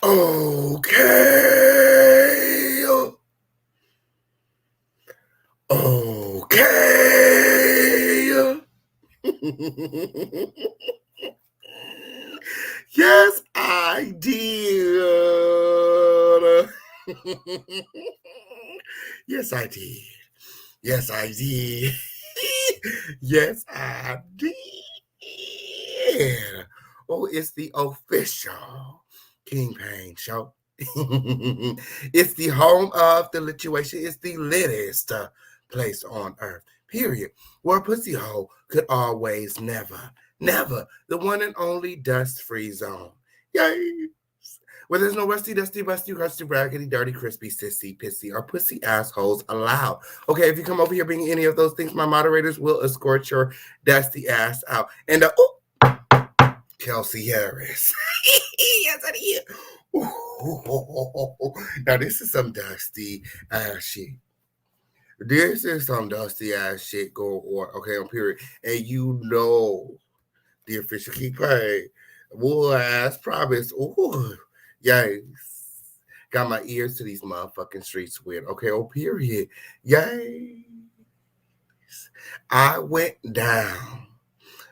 Okay. Okay. Yes, I did. Yes, I did. Yes, I did. Yes, I did. Oh, it's the official King Pain show. It's the home of the lituation. It's the littest place on earth, period. Where a pussy hole could always never, the one and only dust-free zone. Yay! Where there's no rusty, dusty, busty, crusty, raggedy, dirty, crispy, sissy, pissy, or pussy assholes allowed. Okay, if you come over here being any of those things, my moderators will escort your dusty ass out. And Kelsey Harris. Yes, I did. Now this is some dusty ass shit. This is some dusty ass shit going on. Okay, on period. And you know the official keep paying. Wool ass promise. Ooh, yes. Got my ears to these motherfucking streets with. Okay, on period. Yes. I went down.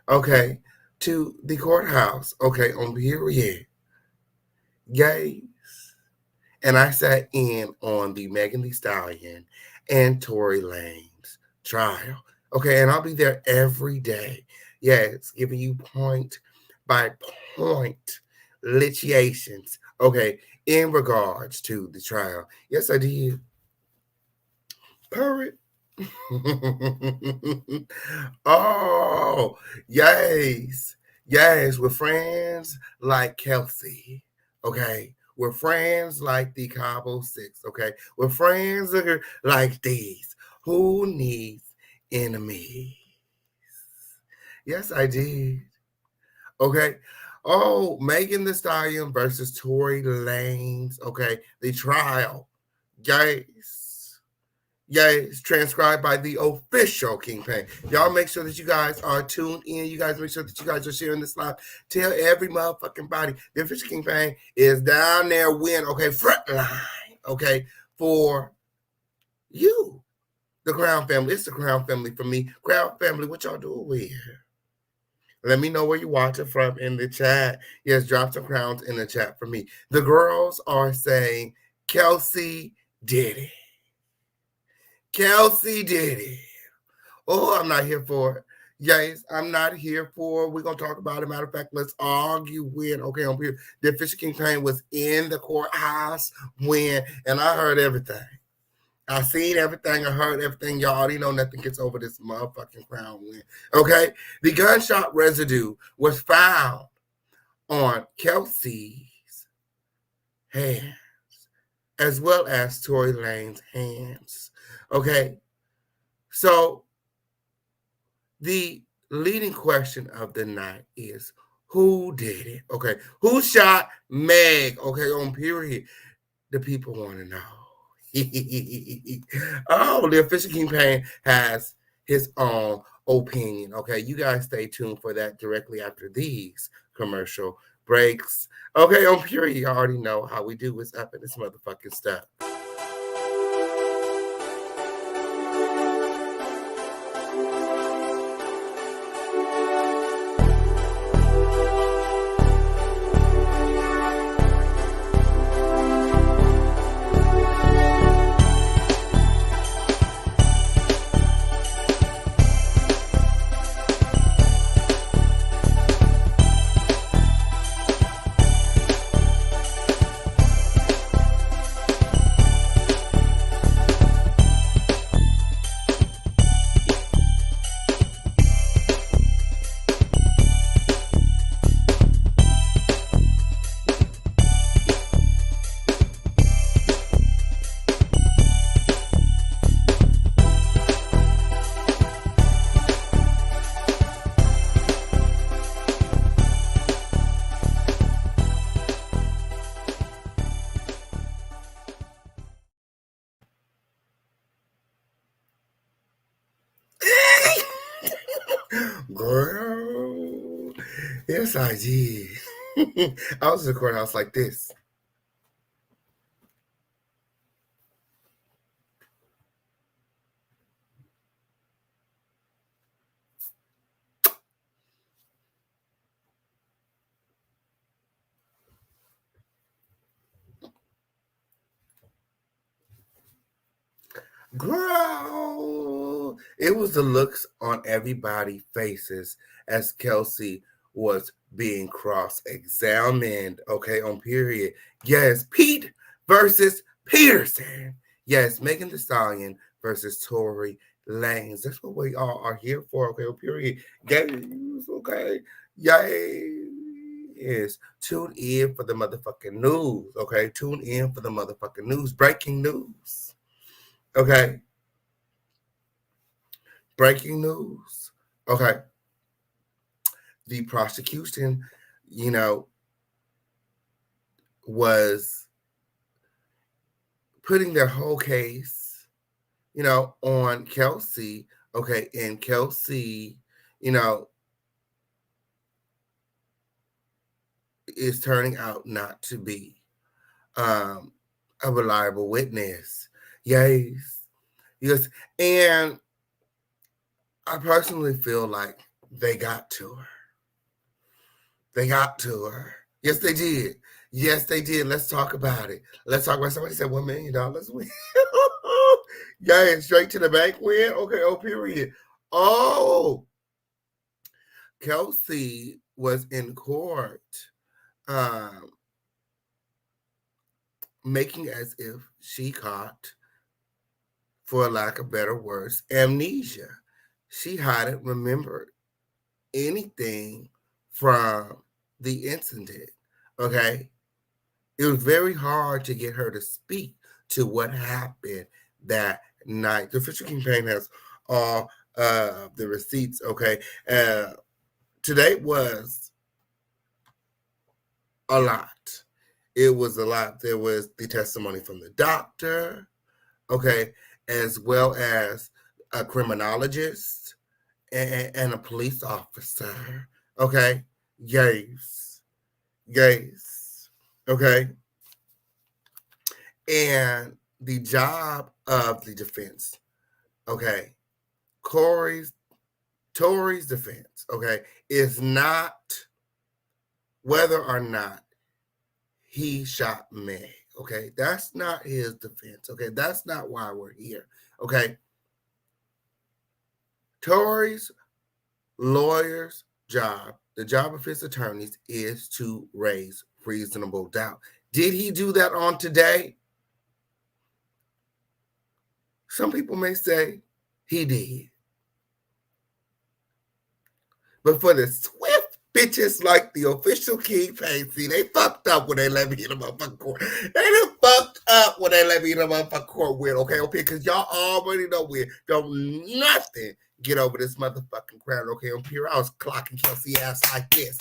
Okay, to the courthouse. Okay, on period. Yes. And I sat in on the Megan Thee Stallion and Tory Lanez trial. Okay, and I'll be there every day. Yes, giving you point by point litigations. Okay, in regards to the trial. Yes, I did. Purr. Oh, yes. Yes, we're friends like Kelsey. Okay. We're friends like the Cabo Six. Okay. We're friends like these. Who needs enemies? Yes, I did. Okay. Oh, Megan Thee Stallion versus Tory Lanez. Okay. The trial. Yes. Yeah, it's transcribed by the official Kingpin. Y'all make sure that you guys are tuned in. You guys make sure that you guys are sharing this live. Tell every motherfucking body. The official Kingpin is down there win, okay, front line, okay, for you. The Crown family. It's the Crown family for me. Crown family, what y'all doing with here? Let me know where you're watching from in the chat. Yes, drop some crowns in the chat for me. The girls are saying Kelsey did it. Kelsey did it. Oh, I'm not here for it. Yes, I'm not here for it. We're going to talk about it. Matter of fact, let's argue when, okay, on here. The official Kingpin was in the courthouse when, and I heard everything. I seen everything. I heard everything. Y'all already know nothing gets over this motherfucking crown win. Okay? The gunshot residue was found on Kelsey's hands as well as Tory Lanez's hands. Okay? So the leading question of the night is who did it? Okay. Who shot Meg? Okay, on period. The people want to know. Oh, the official Kingpin has his own opinion. Okay, you guys stay tuned for that directly after these commercial breaks. Okay, on period, you already know how we do. It's up in this motherfucking stuff. Girl, yes, I did. I was in the courthouse like this. Girl, it was the looks on everybody's faces as Kelsey was being cross-examined, okay, on period. Yes, Pete versus Peterson. Yes, Megan Thee Stallion versus Tory Lanez. That's what we all are here for, okay, on period. Games, okay. Yay. Yes, tune in for the motherfucking news, okay? Tune in for the motherfucking news. Breaking news. Okay. Breaking news. Okay. The prosecution, you know, was putting their whole case, on Kelsey. Okay. And Kelsey, you know, is turning out not to be a reliable witness. Yes. Yes. And I personally feel like they got to her. They got to her. Yes, they did. Yes, they did. Let's talk about it. Let's talk about somebody said $1 million win. Yeah, straight to the bank win. Okay, oh, period. Oh, Kelsey was in court making as if she caught, for lack of better words, amnesia. She hadn't remembered anything from the incident. Okay. It was very hard to get her to speak to what happened that night. The official campaign has all the receipts. Okay. Today was a lot. It was a lot. There was the testimony from the doctor, okay, as well as a criminologist and a police officer, okay. Yes. Yes. Okay. And the job of the defense, okay, Tory's defense, okay, is not whether or not he shot Meg, okay? That's not his defense, okay? That's not why we're here, okay? Tory's lawyer's job, the job of his attorneys, is to raise reasonable doubt. Did he do that on today? Some people may say he did. But for the swift bitches like the official kingpin, see, they fucked up when they let me in the motherfucking court. They done fucked up when they let me in the motherfucking court with, okay, because y'all already know we don't nothing get over this motherfucking crowd, okay, on pure. I was clocking Kelsey ass like this.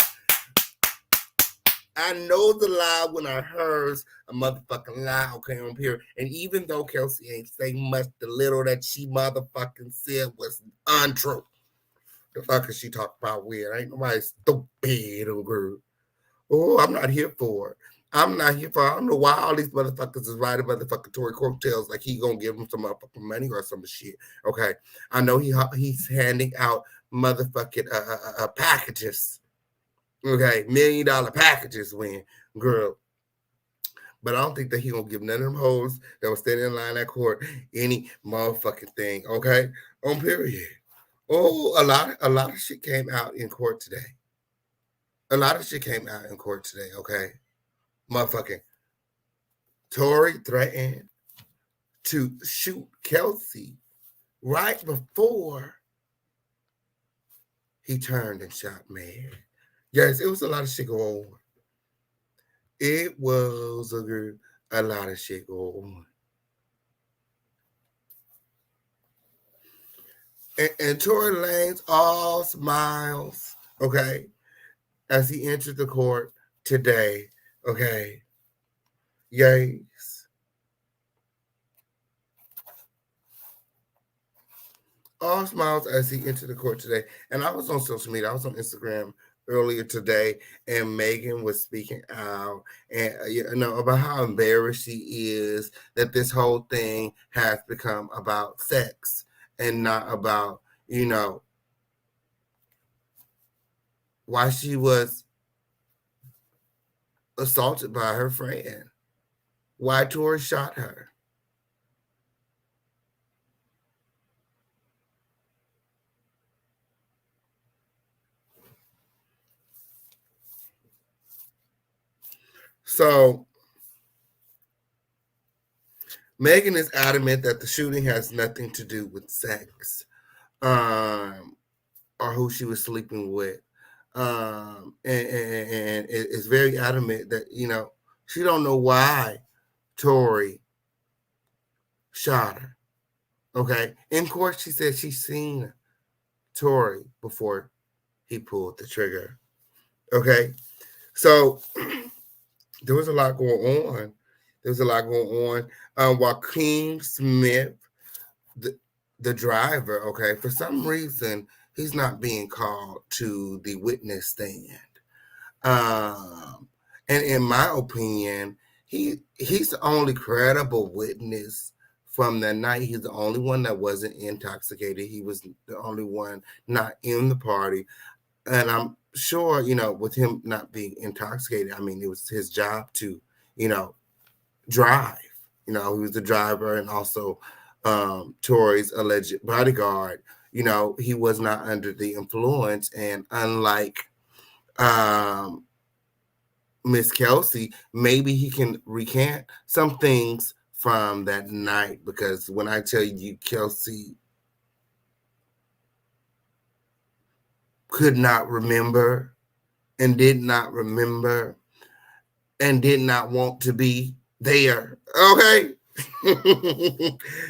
I know the lie when I heard a motherfucking lie, okay, on here. And even though Kelsey ain't saying much, the little that she motherfucking said was untrue. The fuck is she talking about weird? Ain't nobody stupid, old girl. Oh, I'm not here for it. I'm not here for it. I don't know why all these motherfuckers is riding motherfucking Tory coattails like he gonna give them some motherfucking money or some shit. Okay. I know he's handing out motherfucking packages. Okay, $1 million packages when, girl. But I don't think that he gonna give none of them hoes that was standing in line at court any motherfucking thing. Okay, on period. Oh, a lot of shit came out in court today. A lot of shit came out in court today. Okay, motherfucking Tory threatened to shoot Kelsey right before he turned and shot Meg. Yes, it was a lot of shit going on. It was a lot of shit going on. And Tory Lanez all smiles, okay, as he entered the court today, okay. Yes. All smiles as he entered the court today. And I was on social media. I was on Instagram earlier today, and Megan was speaking out and about how embarrassed she is that this whole thing has become about sex and not about why she was assaulted by her friend, why Tory shot her. So Megan is adamant that the shooting has nothing to do with sex, or who she was sleeping with, and is very adamant that she don't know why Tory shot her. Okay, in court she said she's seen Tory before he pulled the trigger. Okay, so there was a lot going on. Joaquin Smith, the driver, okay, for some reason, he's not being called to the witness stand. And in my opinion, he's the only credible witness from that night. He's the only one that wasn't intoxicated. He was the only one not in the party. And I'm sure, with him not being intoxicated, I mean, it was his job to, drive. He was the driver and also Tory's alleged bodyguard. He was not under the influence. And unlike Miss Kelsey, maybe he can recant some things from that night, because when I tell you Kelsey could not remember and did not remember and did not want to be there, okay?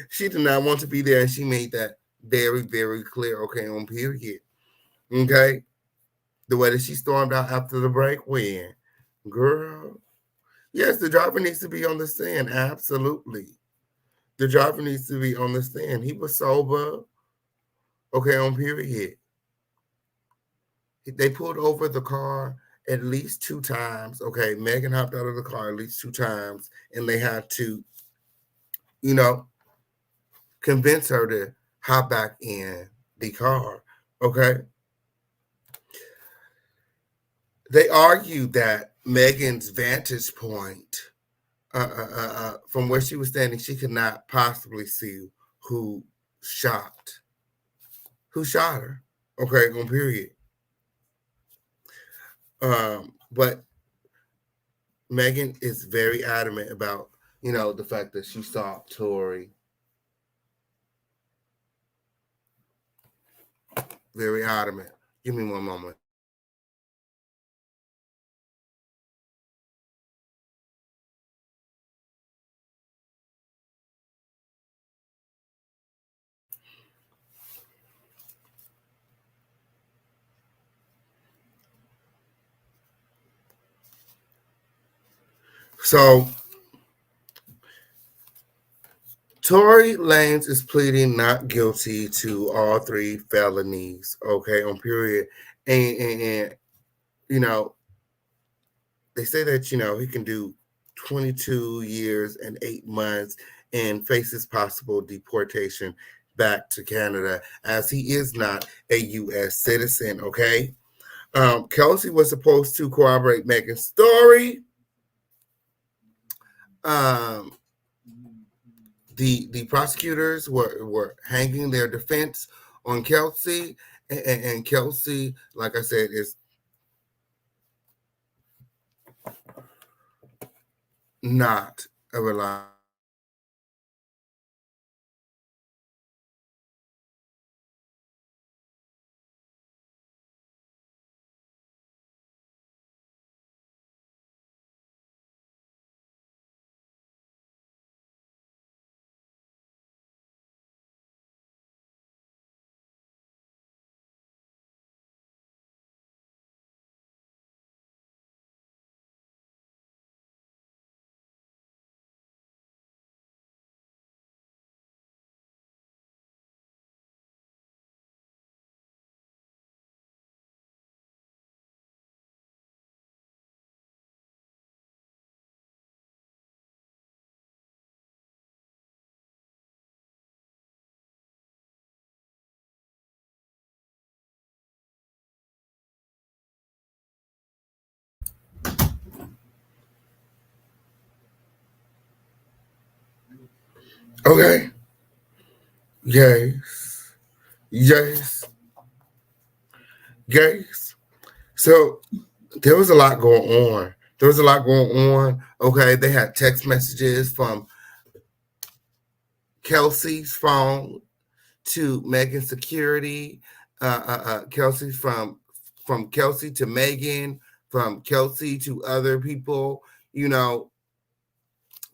She did not want to be there, and she made that very, very clear, okay, on period. Okay? The way that she stormed out after the break, when, girl, yes, the driver needs to be on the stand, absolutely. The driver needs to be on the stand. He was sober, okay, on period. They pulled over the car at least 2 times, okay? Megan hopped out of the car at least 2 times, and they had to, convince her to hop back in the car, okay? They argued that Megan's vantage point, from where she was standing, she could not possibly see who shot her, okay, on period. But Megan is very adamant about, the fact that she saw Tory. Very adamant. Give me one moment. So Tory Lanez is pleading not guilty to all 3 felonies, okay, on period. And they say that, he can do 22 years and 8 months and faces possible deportation back to Canada, as he is not a U.S. citizen, okay? Kelsey was supposed to corroborate Megan's story. The prosecutors were hanging their defense on Kelsey, and Kelsey, like I said, is not a reliable. Okay. Yes. So there was a lot going on. There was a lot going on. Okay, they had text messages from Kelsey's phone to Megan's security. Kelsey from Kelsey to Megan, from Kelsey to other people. You know,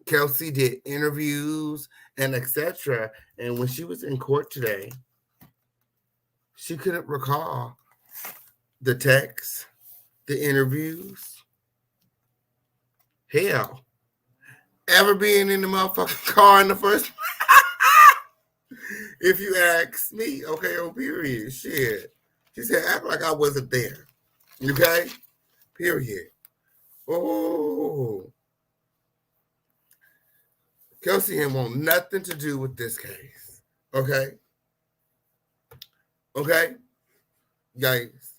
Kelsey did interviews and etc. And when she was in court today, she couldn't recall the texts, the interviews. Hell, ever being in the motherfucking car in the first if you ask me, okay, on period, shit. She said, act like I wasn't there. Okay? Period. Oh. Kelsey ain't want nothing to do with this case. Okay? Okay? Guys.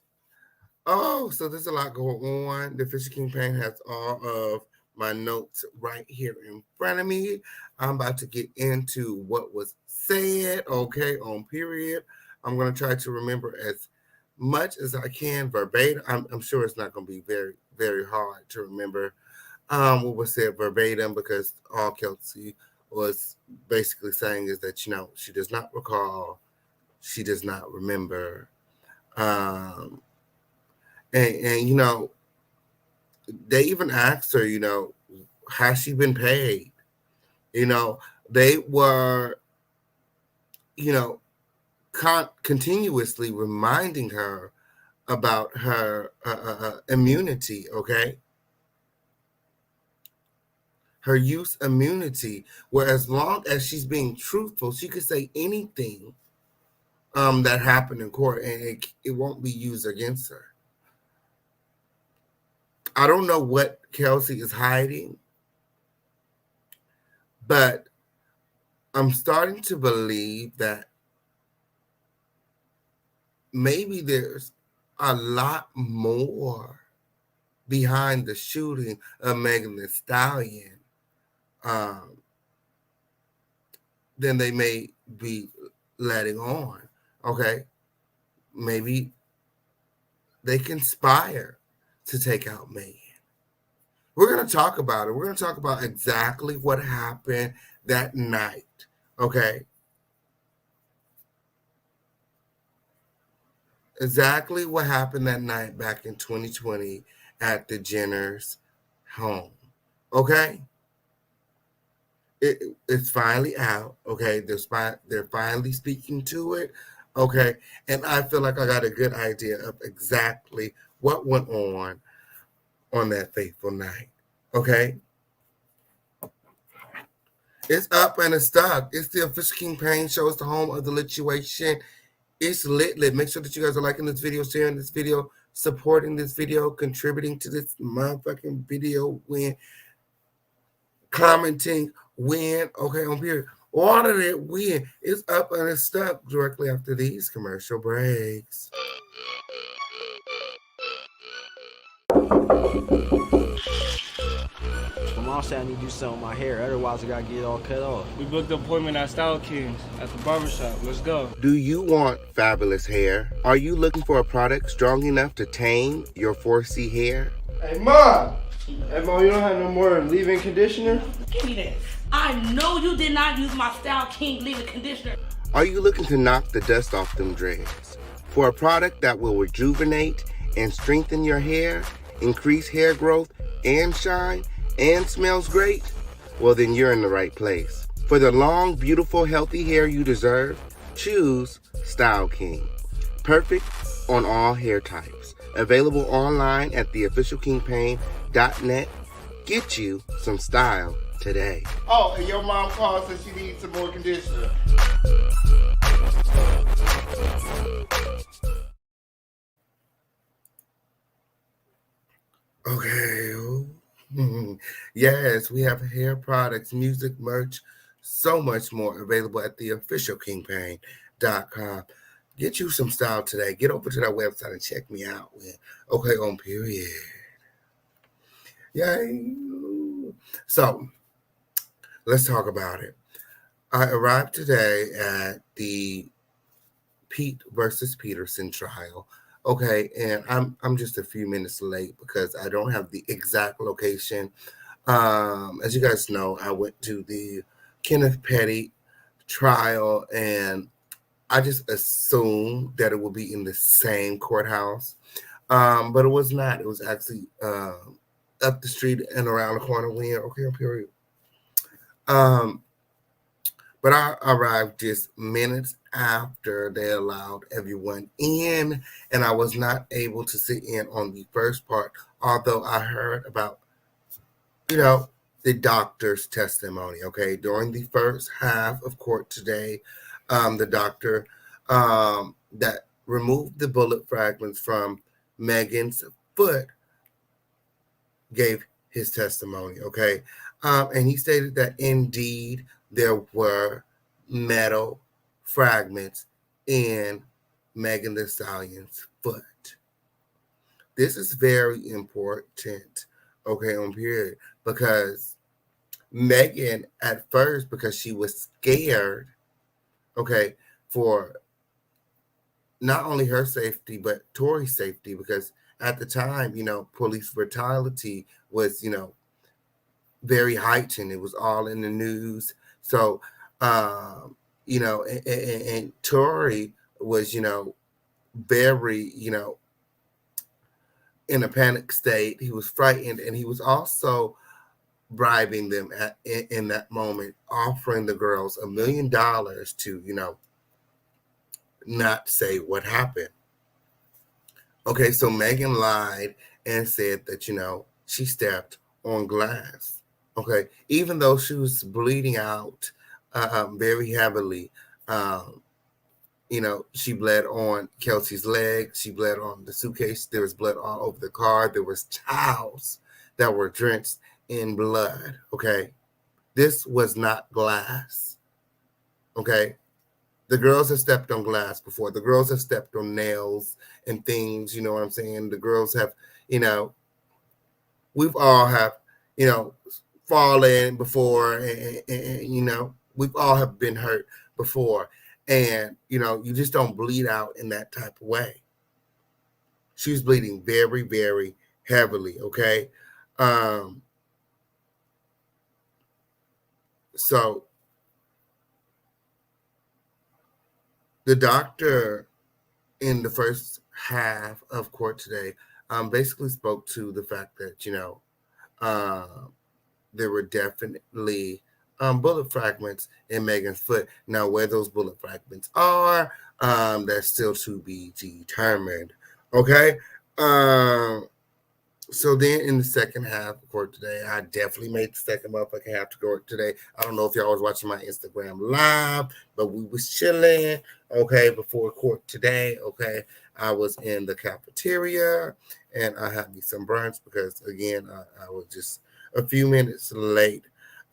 Oh, so there's a lot going on. The Fisher Campaign has all of my notes right here in front of me. I'm about to get into what was said, okay, on period. I'm going to try to remember as much as I can verbatim. I'm sure it's not going to be very, very hard to remember what was said verbatim, because all Kelsey was basically saying is that, you know, she does not recall, she does not remember. And you know, they even asked her, you know, has she been paid? You know, they were, you know, continuously reminding her about her immunity, okay? Her use immunity, where as long as she's being truthful, she could say anything that happened in court and it won't be used against her. I don't know what Kelsey is hiding, but I'm starting to believe that maybe there's a lot more behind the shooting of Megan Thee Stallion than they may be letting on. Okay? Maybe they conspire to take out Megan. We're going to talk about it. We're going to talk about exactly what happened that night. Okay? Exactly what happened that night back in 2020 at the Jenner's home. Okay? It's finally out. Okay? They're finally speaking to it. Okay? And I feel like I got a good idea of exactly what went on that fateful night. Okay? It's up and it's stuck. It's the Official Campaign show. It's the home of the lituation. It's lit. Make sure that you guys are liking this video, sharing this video, supporting this video, contributing to this motherfucking video, win, commenting, win, okay, on period. All of that win. It's up and it's stuck directly after these commercial breaks. My mom said I need to do something with my hair, otherwise I gotta get it all cut off. We booked an appointment at STALLION at the barbershop. Let's go. Do you want fabulous hair? Are you looking for a product strong enough to tame your 4C hair? Hey, Mom! Hey, Mom, you don't have no more leave-in conditioner? Give me that. I know you did not use my STALLION leave-in conditioner. Are you looking to knock the dust off them dreads? For a product that will rejuvenate and strengthen your hair, increase hair growth and shine, and smells great? Well, then you're in the right place. For the long, beautiful, healthy hair you deserve, choose Style King. Perfect on all hair types. Available online at theofficialcampaign.net. Get you some style today. Oh, and your mom called said she needs some more conditioner. Okay. Yes, we have hair products, music, merch, so much more available at theofficialcampaign.com. Get you some style today. Get over to that website and check me out. Okay, on period. Yay. So, let's talk about it. I arrived today at the Pete versus Peterson trial. Okay, and I'm just a few minutes late because I don't have the exact location. As you guys know, I went to the Kenneth Petty trial, and I just assumed that it would be in the same courthouse, but it was not. It was actually up the street and around the corner. Okay, period. But I arrived just minutes after they allowed everyone in, and I was not able to sit in on the first part, although I heard about, the doctor's testimony. Okay, during the first half of court today, the doctor that removed the bullet fragments from Megan's foot gave his testimony. Okay, and he stated that indeed there were metal fragments in Megan Thee Stallion's foot. This is very important, okay, on period, because Megan at first, because she was scared, okay, for not only her safety, but Tory's safety, because at the time, police brutality was, very heightened. It was all in the news. So, and Tory was, very, in a panic state. He was frightened, and he was also bribing them in that moment, offering the girls $1 million to, not say what happened. Okay, so Megan lied and said that, she stepped on glass. Okay, even though she was bleeding out very heavily, she bled on Kelsey's leg. She bled on the suitcase. There was blood all over the car. There was towels that were drenched in blood. Okay, this was not glass. Okay, the girls have stepped on glass before. The girls have stepped on nails and things. You know what I'm saying? The girls have, we've all have, fallen before, and we've all have been hurt before. And, you just don't bleed out in that type of way. She was bleeding very, very heavily, okay? So the doctor in the first half of court today basically spoke to the fact that, there were definitely bullet fragments in Megan's foot. Now, where those bullet fragments are, that's still to be determined. Okay? So then in the second half of court today, I definitely made the second motherfucking half to court today. I don't know if y'all was watching my Instagram live, but we was chilling, okay, before court today, okay. I was in the cafeteria, and I had me some brunch because, again, I was just a few minutes late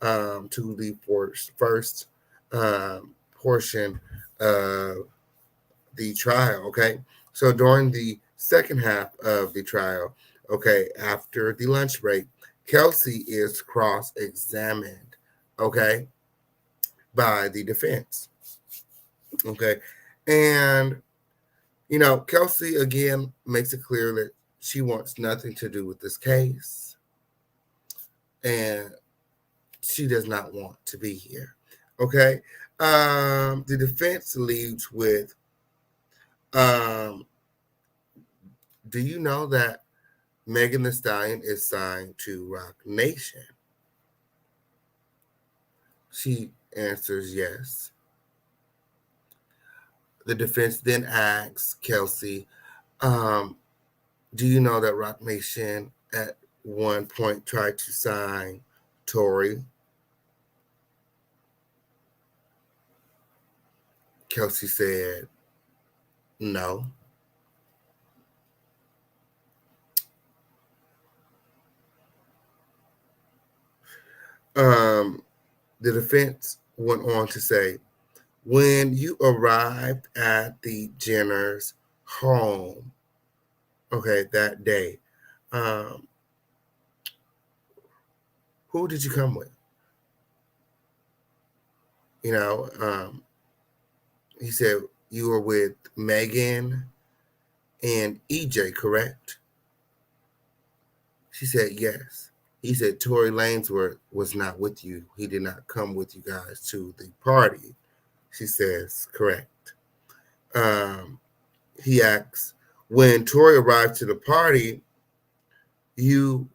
to the first portion of the trial, okay. So during the second half of the trial, okay, after the lunch break, Kelsey is cross-examined, okay, by the defense, okay. And, Kelsey, again, makes it clear that she wants nothing to do with this case, and she does not want to be here, okay. The defense leads with, do you know that Megan Thee Stallion is signed to Rock Nation? She answers yes. The defense then asks Kelsey, do you know that Rock Nation at one point tried to sign Tory? Kelsey said no. The defense went on to say, when you arrived at the Jenner's home, okay, that day, who did you come with? He said you were with Megan and EJ, correct? She said, yes. He said, Tory Lanez was not with you. He did not come with you guys to the party. She says, correct. He asks, when Tory arrived to the party, you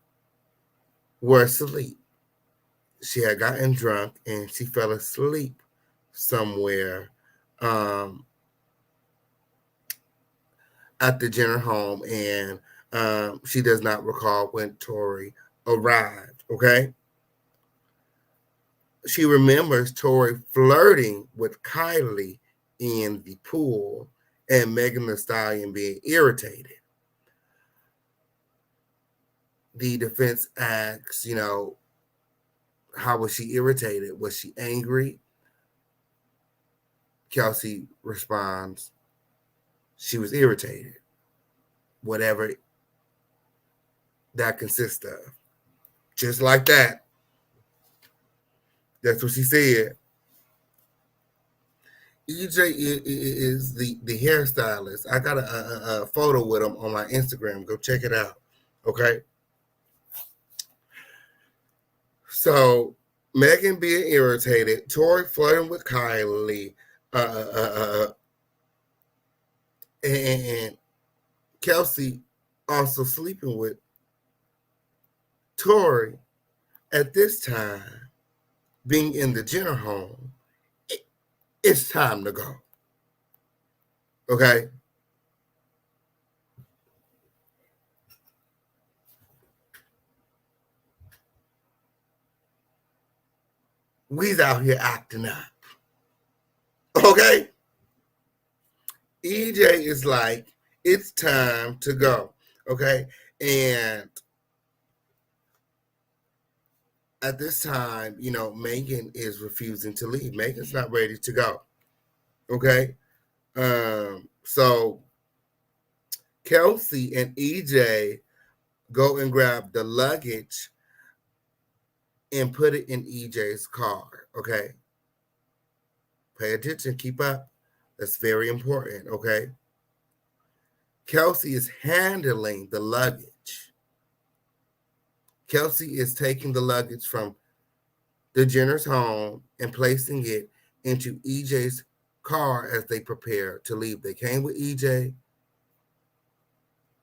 were asleep. She had gotten drunk and she fell asleep somewhere at the Jenner home, and she does not recall when Tory arrived, okay? She remembers Tory flirting with Kylie in the pool and Megan Thee Stallion being irritated. The defense asks, how was she irritated? Was she angry? Kelsey responds, she was irritated. Whatever that consists of. Just like that. That's what she said. EJ is the hairstylist. I got a photo with him on my Instagram. Go check it out. Okay? So, Megan being irritated, Tory flirting with Kylie, and Kelsey also sleeping with Tory. At this time, being in the Jenner home, it's time to go. Okay? We's out here acting up. Okay? EJ is like, it's time to go. Okay? And at this time, Megan is refusing to leave. Megan's not ready to go. Okay? So Kelsey and EJ go and grab the luggage and put it in EJ's car. Okay? Pay attention. Keep up. That's very important. Okay? Kelsey is handling the luggage. Kelsey is taking the luggage from the Jenner's home and placing it into EJ's car as they prepare to leave. They came with EJ.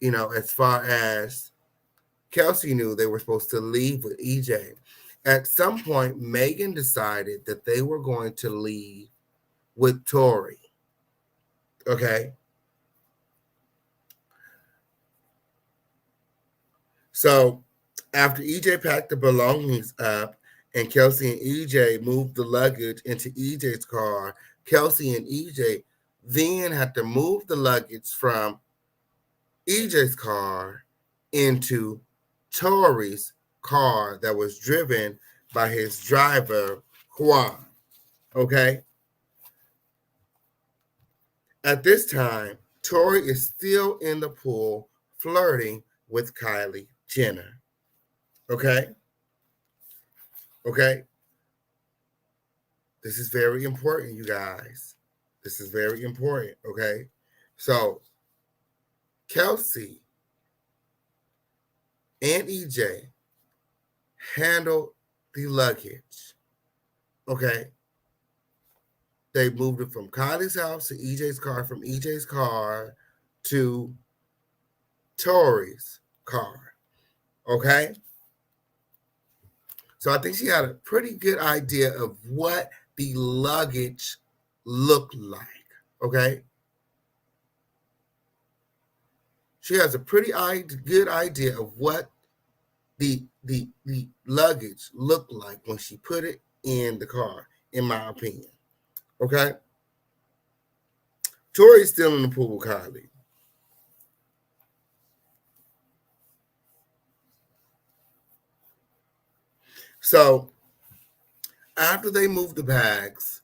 As far as Kelsey knew, they were supposed to leave with EJ. At some point, Megan decided that they were going to leave with Tory. Okay? So, after EJ packed the belongings up and Kelsey and EJ moved the luggage into EJ's car, Kelsey and EJ then had to move the luggage from EJ's car into Tory's car that was driven by his driver, Juan. Okay? At this time, Tory is still in the pool flirting with Kylie Jenner. Okay? Okay? This is very important, you guys. This is very important, okay? So, Kelsey and EJ handled the luggage, okay? They moved it from Kylie's house to EJ's car, from EJ's car to Tory's car, okay? So I think she had a pretty good idea of what the luggage looked like, okay? She has a pretty good idea of what the luggage looked like when she put it in the car, in my opinion, okay? Tory's still in the pool with Kylie. So after they move the bags,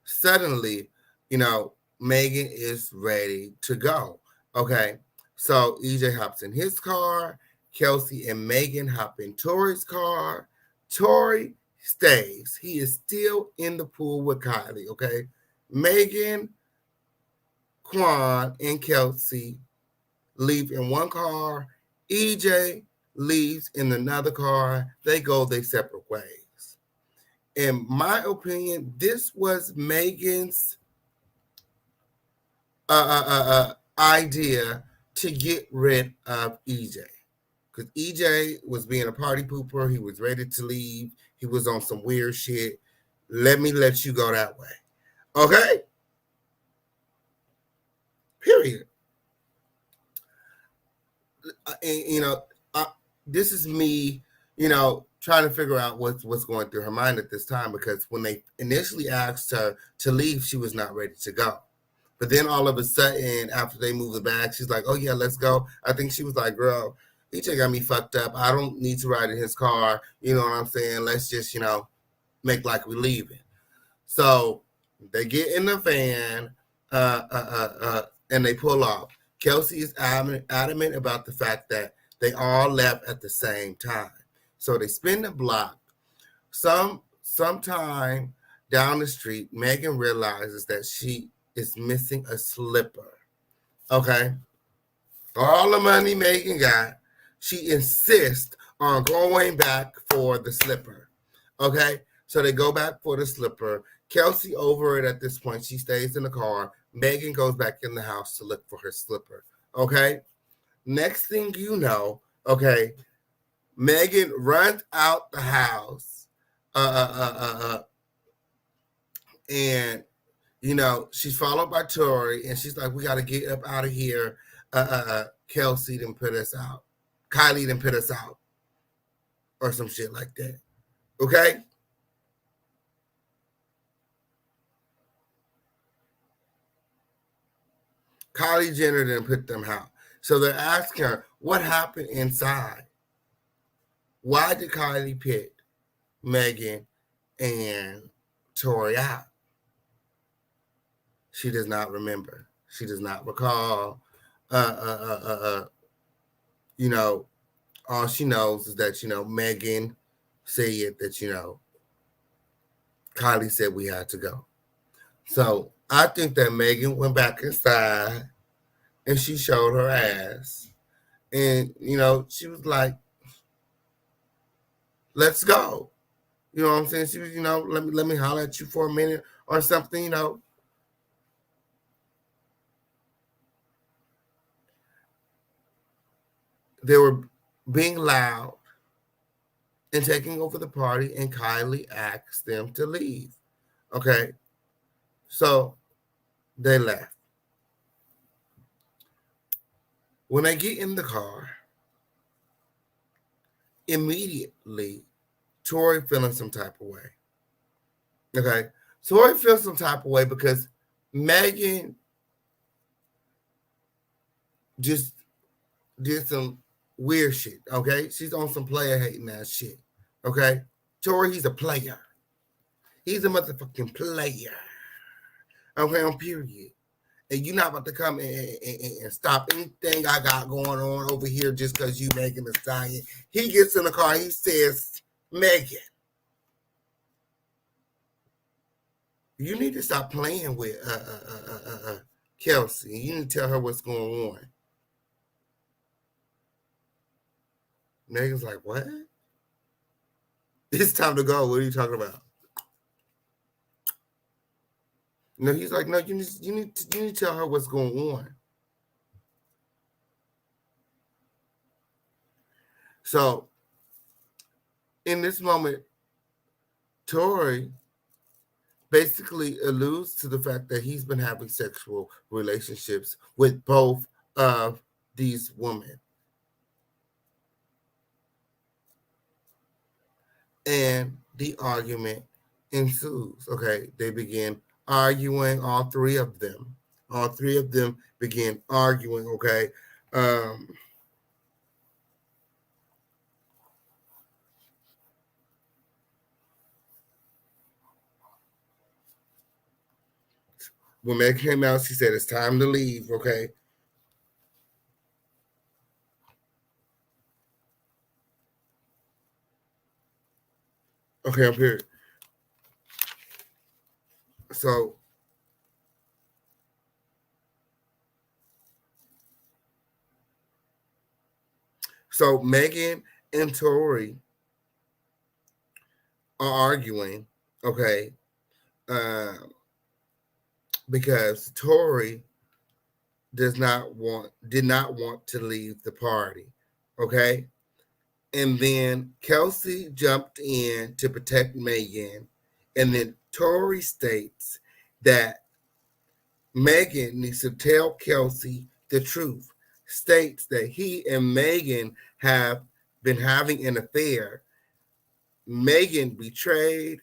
suddenly, Megan is ready to go. Okay. So EJ hops in his car. Kelsey and Megan hop in Tory's car. Tory stays. He is still in the pool with Kylie. Okay. Megan, Quan, and Kelsey leave in one car. EJ leaves in another car. They go their separate ways. In my opinion, this was Megan's idea to get rid of EJ. Because EJ was being a party pooper. He was ready to leave. He was on some weird shit. Let me let you go that way. Okay? Period. And, this is me, trying to figure out what's going through her mind at this time, because when they initially asked her to leave, she was not ready to go. But then all of a sudden, after they moved the bag, she's like, oh, yeah, let's go. I think she was like, girl, EJ got me fucked up. I don't need to ride in his car. You know what I'm saying? Let's just, make like we're leaving. So they get in the van and they pull off. Kelsey is adamant about the fact that they all left at the same time. So they spin the block. Sometime down the street, Megan realizes that she is missing a slipper. Okay? All the money Megan got, she insists on going back for the slipper. Okay? So they go back for the slipper. Kelsey over it at this point. She stays in the car. Megan goes back in the house to look for her slipper. Okay? Next thing you know, okay, Megan runs out the house. And, she's followed by Tory. And she's like, we got to get up out of here. Kelsey didn't put us out. Kylie didn't put us out. Or some shit like that. Okay? Kylie Jenner didn't put them out. So they're asking her, what happened inside? Why did Kylie pick Megan and Tory out? She does not remember. She does not recall. All she knows is that, Megan said that, Kylie said we had to go. So I think that Megan went back inside and she showed her ass. And, she was like, let's go. You know what I'm saying? She was, let me holler at you for a minute or something, They were being loud and taking over the party, and Kylie asked them to leave. Okay? So they left. When I get in the car, immediately, Tory feeling some type of way. Okay? Tory feels some type of way because Megan just did some weird shit. Okay? She's on some player hating ass shit. Okay? Tory, he's a player. He's a motherfucking player. Okay, on period. And you're not about to come and stop anything I got going on over here just because you Megan Thee Stallion. He gets in the car, he says, Megan, you need to stop playing with Kelsey. You need to tell her what's going on. Megan's like, what? It's time to go. What are you talking about? No, he's like, no, you need to tell her what's going on. So, in this moment, Tory basically alludes to the fact that he's been having sexual relationships with both of these women. And the argument ensues. Okay, they begin arguing, all three of them. All three of them begin arguing, okay? When Meg came out, she said, it's time to leave, okay? Okay, I'm here. So, So Megan and Tory are arguing, okay, because Tory did not want to leave the party, okay? And then Kelsey jumped in to protect Megan, and then Tory states that Megan needs to tell Kelsey the truth, states that he and Megan have been having an affair. Megan betrayed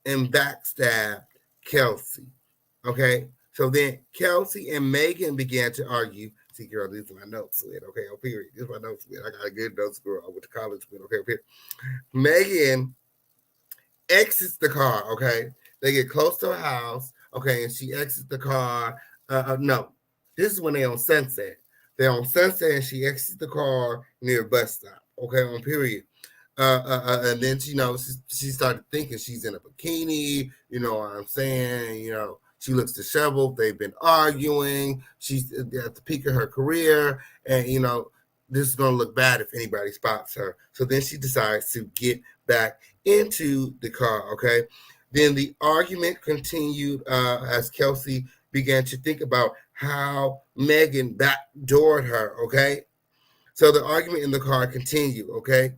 and backstabbed Kelsey. Okay, so then Kelsey and Megan began to argue. See, girl, these are my notes with. Okay, oh, period. These are my notes with. I got a good notes girl. I went to college with. Okay, period. Megan exits the car. Okay, they get close to her house. Okay, and she exits the car. No, this is when they're on Sunset. They're on Sunset, and she exits the car near a bus stop. Okay, on period. And then she started thinking she's in a bikini. You know what I'm saying? You know, she looks disheveled. They've been arguing. She's at the peak of her career, and you know this is gonna look bad if anybody spots her. So then she decides to get back into the car. Okay. Then the argument continued as Kelsey began to think about how Megan backdoored her. Okay. So the argument in the car continued. Okay.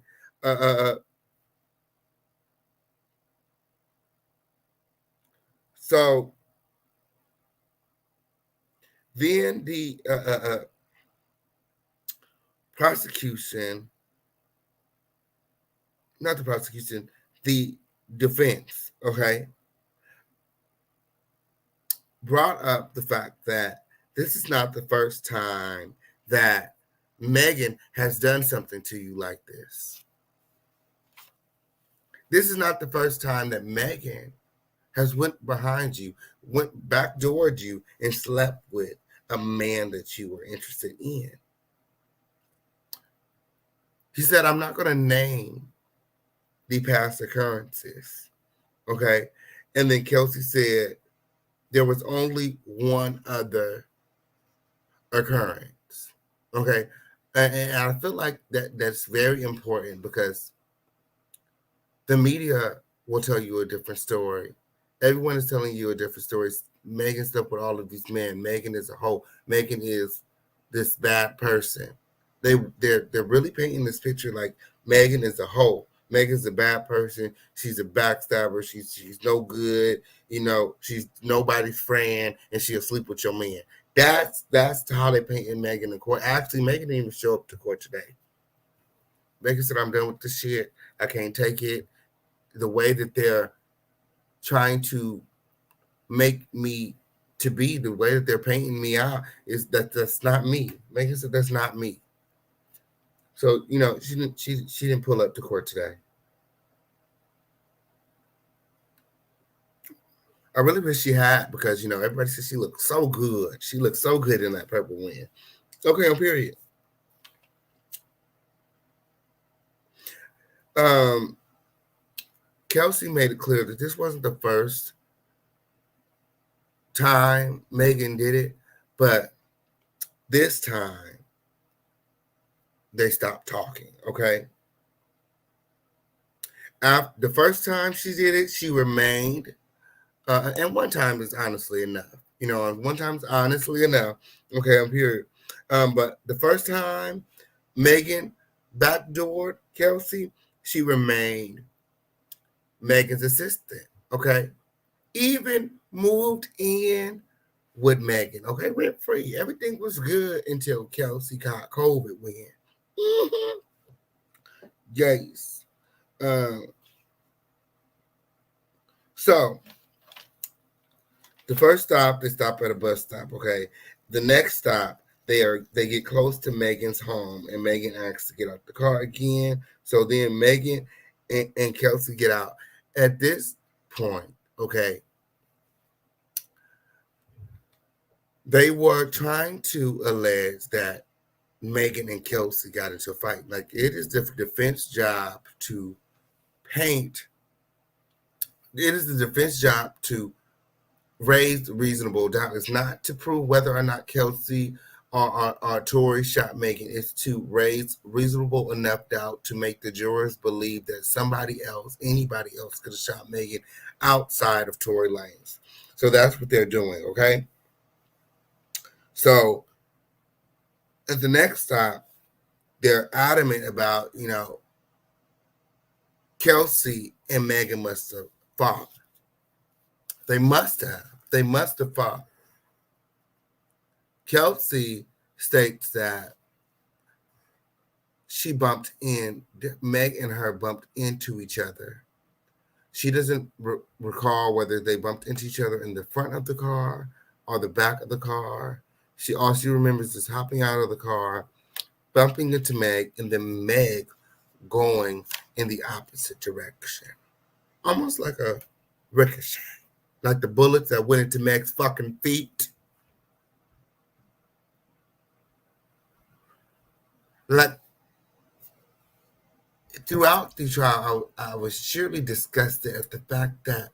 So then the prosecution, not the prosecution, the defense, okay, brought up the fact that this is not the first time that Megan has done something to you like this. This is not the first time that Megan has went behind you, went backdoored you, and slept with a man that you were interested in. He said, I'm not going to name the past occurrences, okay? And then Kelsey said, there was only one other occurrence, okay? And I feel like that's very important because the media will tell you a different story. Everyone is telling you a different story. Megan slept with all of these men. Megan is a hoe. Megan is this bad person. They're really painting this picture like Megan is a hoe. Megan's a bad person. She's a backstabber. She's no good. You know, she's nobody's friend, and she'll sleep with your man. That's how they painted Megan in court. Actually, Megan didn't even show up to court today. Megan said, I'm done with this shit. I can't take it. The way that they're trying to make me to be, the way that they're painting me out is that's not me. Megan said, that's not me. So, you know, she didn't pull up to court today. I really wish she had because, you know, everybody says she looked so good. She looked so good in that purple win. Okay, on period. Kelsey made it clear that this wasn't the first time Megan did it, but this time they stopped talking, okay? After the first time she did it, she remained, and one time is honestly enough. You know, one time's honestly enough. Okay, I'm here. But the first time Megan backdoored Kelsey, she remained Megan's assistant, okay? Even moved in with Megan, okay? Rent free. Everything was good until Kelsey caught COVID when. Yes. So the first stop, they stop at a bus stop, okay? The next stop, they get close to Megan's home, and Megan asks to get out the car again. So then Megan and Kelsey get out. At this point, okay, they were trying to allege that Megan and Kelsey got into a fight. Like, it is the defense job to paint. It is the defense job to raise reasonable doubt. It's not to prove whether or not Kelsey or Tory shot Megan is to raise reasonable enough doubt to make the jurors believe that anybody else could have shot Megan outside of Tory Lanez. So that's what they're doing, okay? So at the next stop, they're adamant about, Kelsey and Megan must have fought. They must have fought. Kelsey states that Meg and her bumped into each other. She doesn't recall whether they bumped into each other in the front of the car or the back of the car. All she remembers is hopping out of the car, bumping into Meg, and then Meg going in the opposite direction. Almost like a ricochet. Like the bullets that went into Meg's fucking feet. Like, throughout the trial, I was surely disgusted at the fact that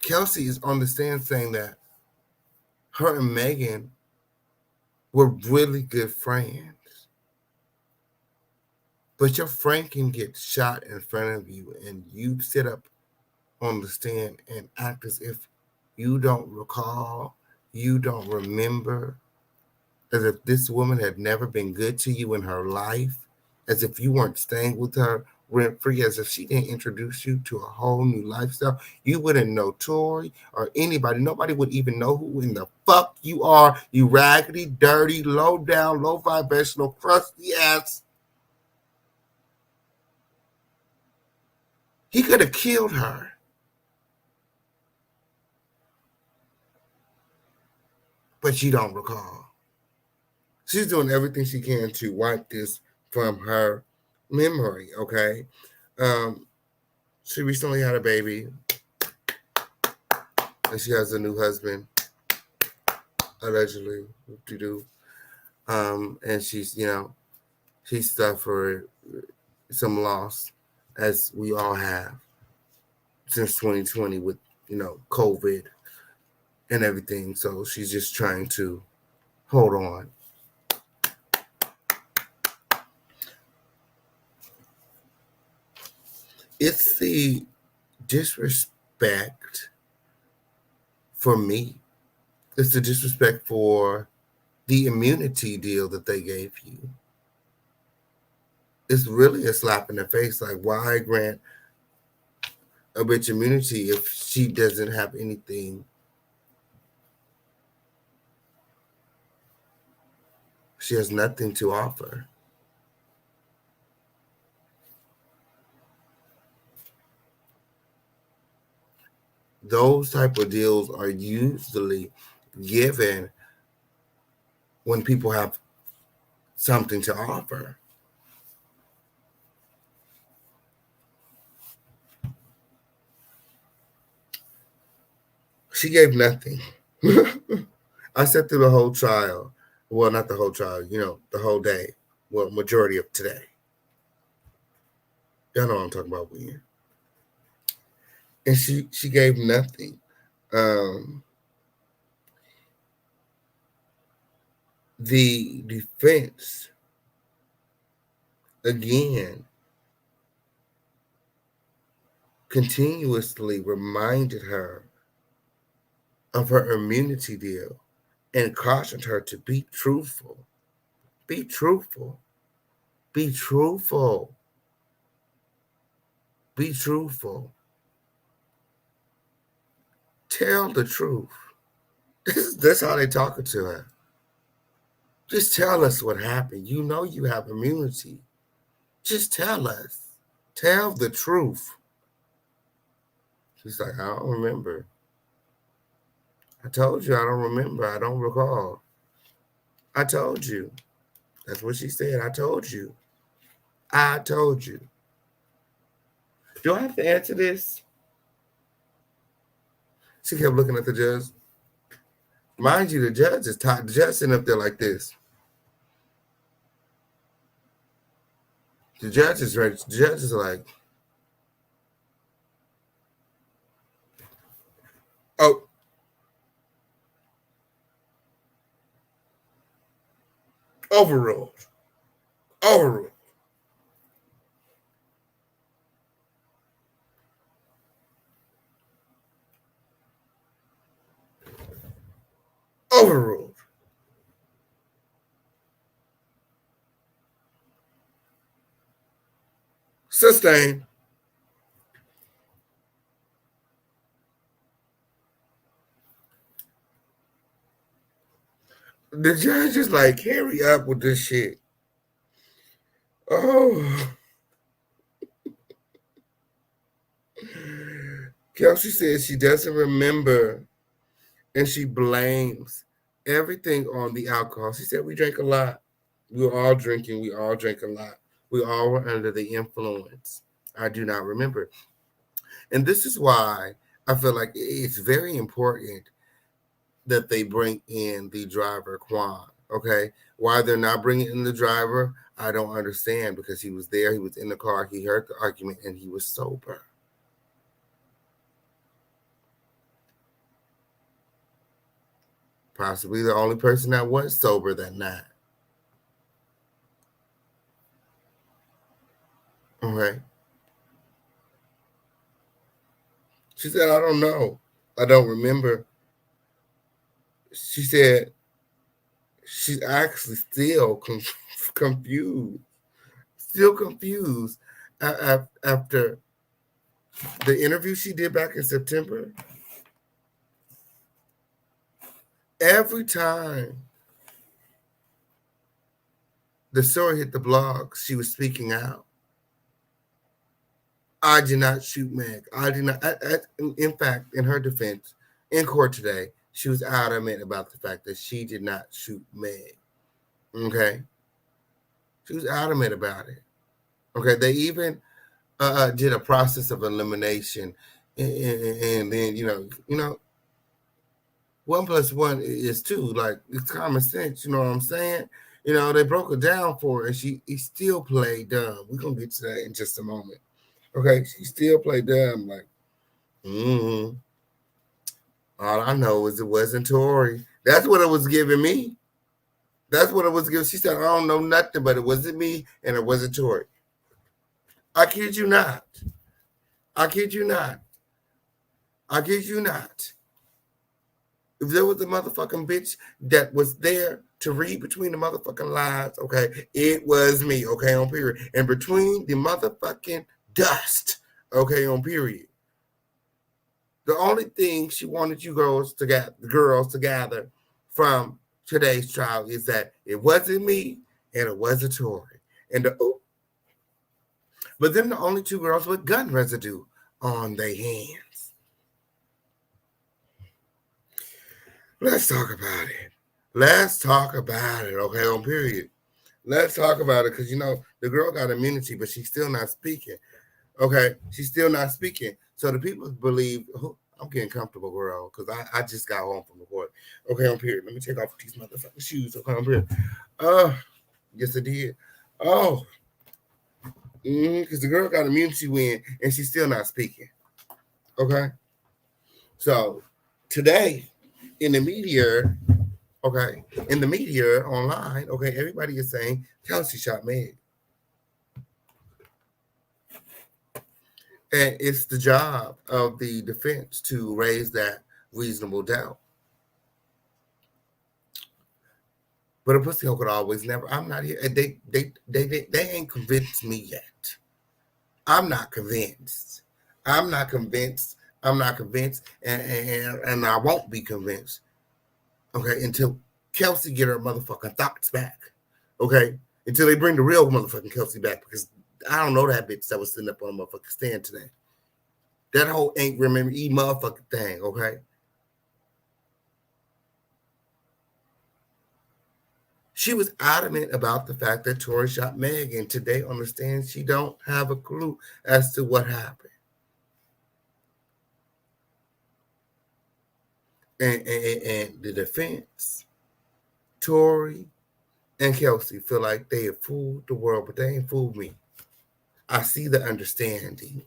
Kelsey is on the stand saying that her and Megan were really good friends. But your friend can get shot in front of you and you sit up on the stand and act as if you don't recall, you don't remember, as if this woman had never been good to you in her life, as if you weren't staying with her rent-free, as if she didn't introduce you to a whole new lifestyle. You wouldn't know Tory or anybody. Nobody would even know who in the fuck you are, you raggedy, dirty, low down, low vibrational, crusty ass. He could have killed her. But you don't recall. She's doing everything she can to wipe this from her memory, okay? She recently had a baby. And she has a new husband, allegedly, and she's suffered some loss, as we all have, since 2020 with, COVID and everything. So she's just trying to hold on. It's the disrespect for me. It's the disrespect for the immunity deal that they gave you. It's really a slap in the face. Like, why grant a bitch immunity if she doesn't have anything? She has nothing to offer. Those type of deals are usually given when people have something to offer. She gave nothing. I sat through the whole trial. Well, not the whole trial, the whole day. Well, majority of today. Y'all know what I'm talking about, William. And she gave nothing. The defense, again, continuously reminded her of her immunity deal and cautioned her to be truthful. Be truthful. Be truthful. Be truthful. Tell the truth. That's how they talking to her. Just tell us what happened. You know you have immunity. Just tell us. Tell the truth. She's like, I don't remember. I told you I don't remember. I don't recall. I told you. That's what she said. I told you. I told you. Do I have to answer this? She kept looking at the judge. Mind you, the judge is tired. The judge sitting up there like this. The judge is ready. The judge is like, oh, Overruled. Overruled. Overruled. Sustained. The judge is like, hurry up with this shit. Oh. Kelsey says she doesn't remember, and she blames everything on the alcohol. She said, we drank a lot. We were all drinking. We all drank a lot. We all were under the influence. I do not remember. And this is why I feel like it's very important that they bring in the driver, Quan. Okay? Why they're not bringing in the driver, I don't understand, because he was there. He was in the car. He heard the argument, and he was sober. Possibly the only person that was sober that night. Okay. She said, I don't know. I don't remember. She said she's actually still confused. Still confused after the interview she did back in September. Every time the story hit the blogs, she was speaking out. I did not shoot Meg. I did not. In fact, in her defense, in court today, she was adamant about the fact that she did not shoot Meg. Okay? She was adamant about it. Okay? They even did a process of elimination. And then, you know, 1 + 1 is 2. Like, it's common sense. You know what I'm saying? You know, they broke it down for her, and he still played dumb. We're going to get to that in just a moment. Okay? She still played dumb. Like, all I know is it wasn't Tory. That's what it was giving me. That's what it was giving. She said, I don't know nothing, but it wasn't me, and it wasn't Tory. I kid you not. I kid you not. I kid you not. If there was a motherfucking bitch that was there to read between the motherfucking lines, okay, it was me, okay, on period. And between the motherfucking dust, okay, on period. The only thing she wanted you girls to gather from today's trial is that it wasn't me and it wasn't Tory. And but then the only 2 girls with gun residue on their hands. Let's talk about it. Let's talk about it, okay, on period. Let's talk about it, because, you know, the girl got immunity, but she's still not speaking. Okay, she's still not speaking. So the people believe, I'm getting comfortable, girl, because I just got home from the court. Okay, on period. Let me take off these motherfucking shoes. Okay, on period. Yes, I did. Oh, because the girl got immunity win, and she's still not speaking. Okay, so today in the media, online, okay, everybody is saying Kelsey shot Meg. And it's the job of the defense to raise that reasonable doubt. But a pussy hole could always never. I'm not here. They ain't convinced me yet. I'm not convinced. I'm not convinced. I'm not convinced. And I won't be convinced. Okay, until Kelsey get her motherfucking thoughts back. Okay? Until they bring the real motherfucking Kelsey back, because I don't know that bitch that was sitting up on a motherfucking stand today. That whole ain't remember motherfucking thing, okay? She was adamant about the fact that Tory shot Meg, and today understands she don't have a clue as to what happened. And the defense, Tory and Kelsey, feel like they have fooled the world, but they ain't fooled me. I see the understanding.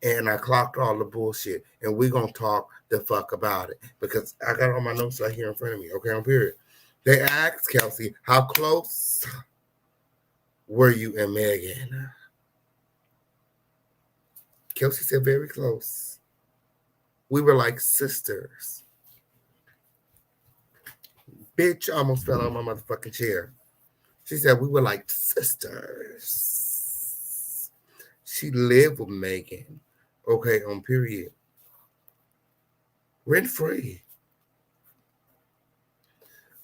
And I clocked all the bullshit, and we're going to talk the fuck about it, because I got all my notes right here in front of me, okay, on period. They asked Kelsey, how close were you and Megan? Kelsey said, very close. We were like sisters. Bitch almost fell on my motherfucking chair. She said, we were like sisters. She lived with Megan, okay, on period. Rent free.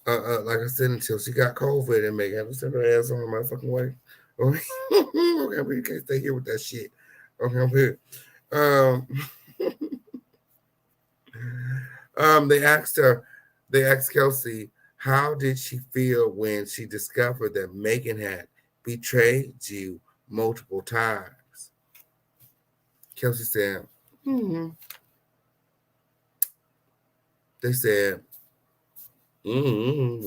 Like I said, until she got COVID and Megan had to send her ass on my fucking way. Okay, you can't stay here with that shit. Okay, I'm here. They asked Kelsey, how did she feel when she discovered that Megan had betrayed you multiple times? Kelsey said, They said, can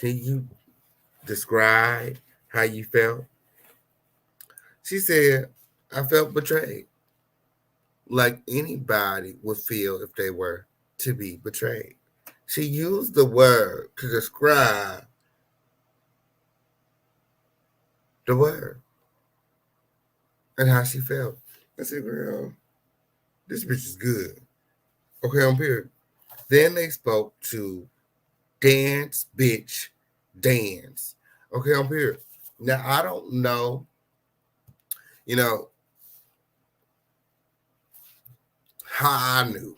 you describe how you felt? She said, I felt betrayed, like anybody would feel if they were to be betrayed. She used the word to describe the word and how she felt. I said, girl, this bitch is good. Okay, on period. Then they spoke to Dance, bitch, dance. Okay, on period. Now, I don't know, how I knew.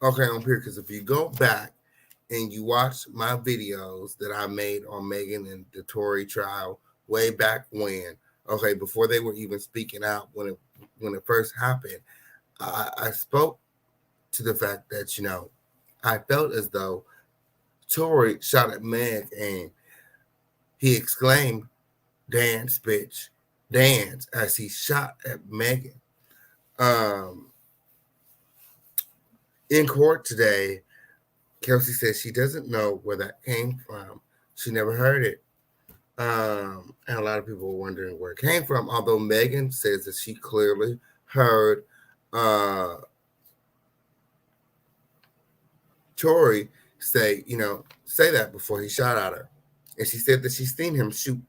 Okay, on period. Because if you go back and you watch my videos that I made on Megan and the Tory trial way back when, okay, before they were even speaking out when it first happened, I spoke to the fact that, I felt as though Tory shot at Meg and he exclaimed, dance, bitch, dance, as he shot at Megan. In court today, Kelsey says she doesn't know where that came from. She never heard it. And a lot of people were wondering where it came from, although Megan says that she clearly heard Tory say that before he shot at her. And she said that she's seen him shoot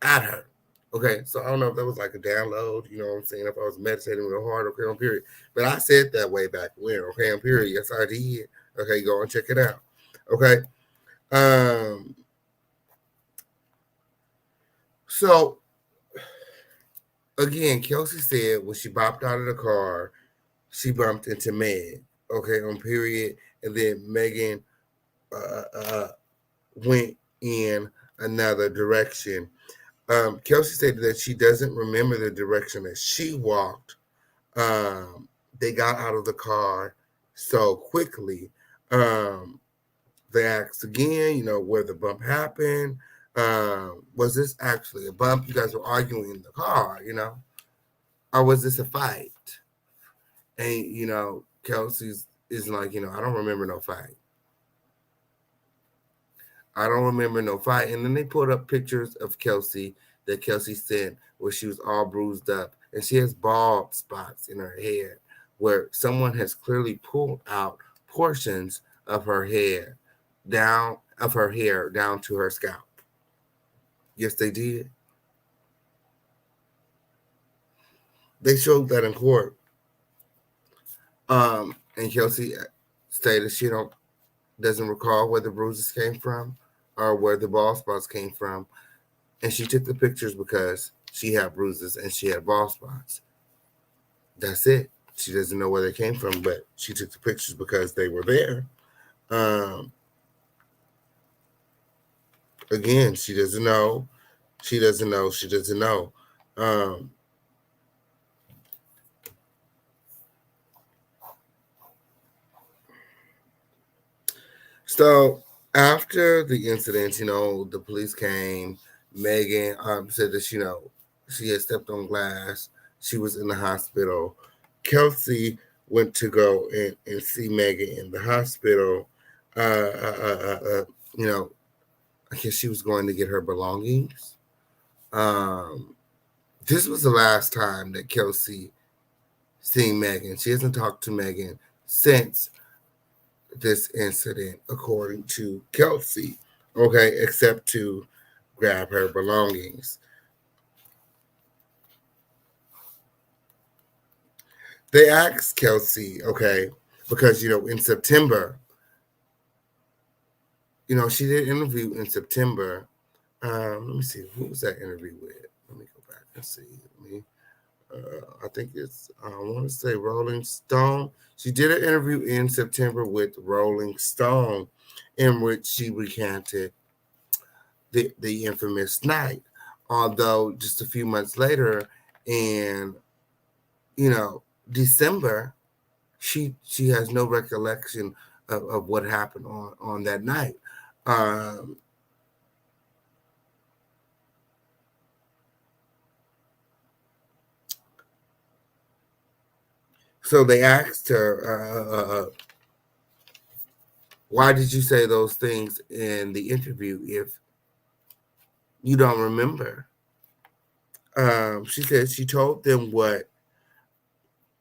at her. Okay, so I don't know if that was like a download, you know what I'm saying, if I was meditating real hard, okay, on period. But I said that way back when, okay, on period. Yes, I did. Okay, go and check it out. Okay. So, again, Kelsey said when she bopped out of the car, she bumped into Meg, okay, on period. And then Megan went in another direction. Kelsey said that she doesn't remember the direction that she walked. They got out of the car so quickly. They asked again, where the bump happened. Was this actually a bump? You guys were arguing in the car, or was this a fight? And, Kelsey's is like, I don't remember no fight. I don't remember no fight. And then they put up pictures of Kelsey that Kelsey sent where she was all bruised up. And she has bald spots in her head where someone has clearly pulled out portions of her hair down to her scalp. Yes, they did. They showed that in court. And Kelsey stated she doesn't recall where the bruises came from or where the bald spots came from. And she took the pictures because she had bruises and she had bald spots. That's it. She doesn't know where they came from, but she took the pictures because they were there. Again, she doesn't know. She doesn't know. She doesn't know. So after the incident, the police came. Megan said that, she had stepped on glass. She was in the hospital. Kelsey went to go and see Megan in the hospital. I guess she was going to get her belongings. This was the last time that Kelsey seen Megan. She hasn't talked to Megan since this incident, according to Kelsey, okay, except to grab her belongings. They asked Kelsey, okay, because, in September, she did an interview in September. Let me see, who was that interview with? Let me go back and see. I think it's, I want to say Rolling Stone. She did an interview in September with Rolling Stone in which she recanted the infamous night. Although just a few months later in, December, she has no recollection of what happened on that night. So they asked her, why did you say those things in the interview if you don't remember? She said she told them what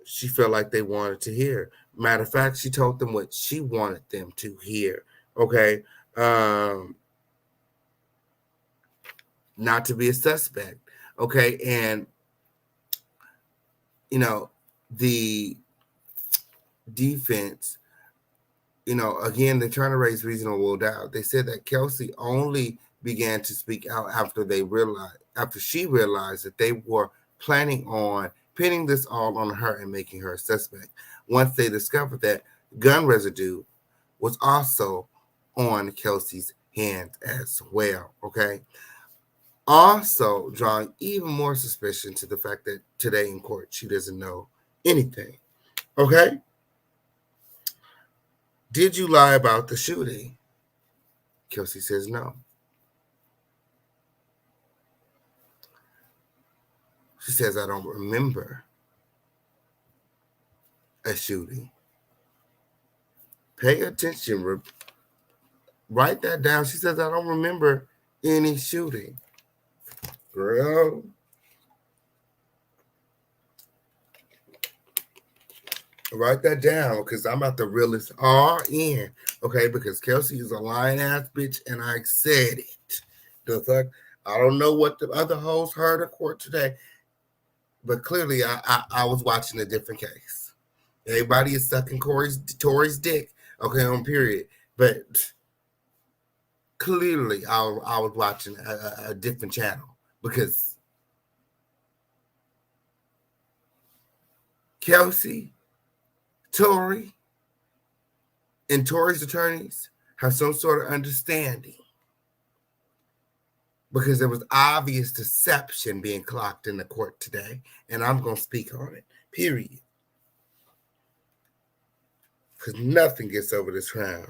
she felt like they wanted to hear. Matter of fact, she told them what she wanted them to hear. Okay. Not to be a suspect. Okay. And, the defense, again, they're trying to raise reasonable doubt. They said that Kelsey only began to speak out after she realized that they were planning on pinning this all on her and making her a suspect. Once they discovered that gun residue was also on Kelsey's hands as well. Okay. Also drawing even more suspicion to the fact that today in court, she doesn't know anything. Okay. Did you lie about the shooting? Kelsey says no. She says, I don't remember a shooting. Pay attention. Write that down. She says, I don't remember any shooting. Girl. Write that down because I'm about to reel this all in. Okay, because Kelsey is a lying ass bitch and I said it. The fuck? I don't know what the other hoes heard at court today, but clearly I was watching a different case. Everybody is sucking Tory's dick, okay, on period. But clearly I was watching a different channel because Kelsey, Tory, and Tory's attorneys have some sort of understanding because there was obvious deception being clocked in the court today, and I'm going to speak on it, period. Because nothing gets over this crown.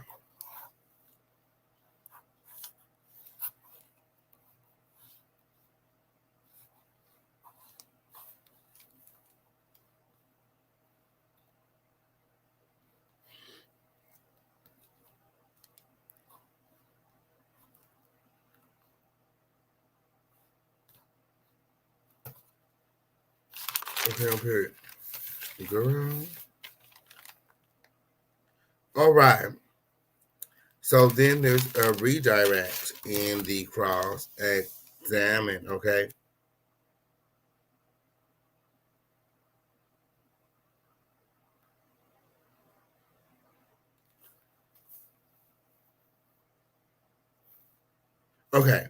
Okay, on period. Girl. All right. So then there's a redirect in the cross-examine, okay? Okay.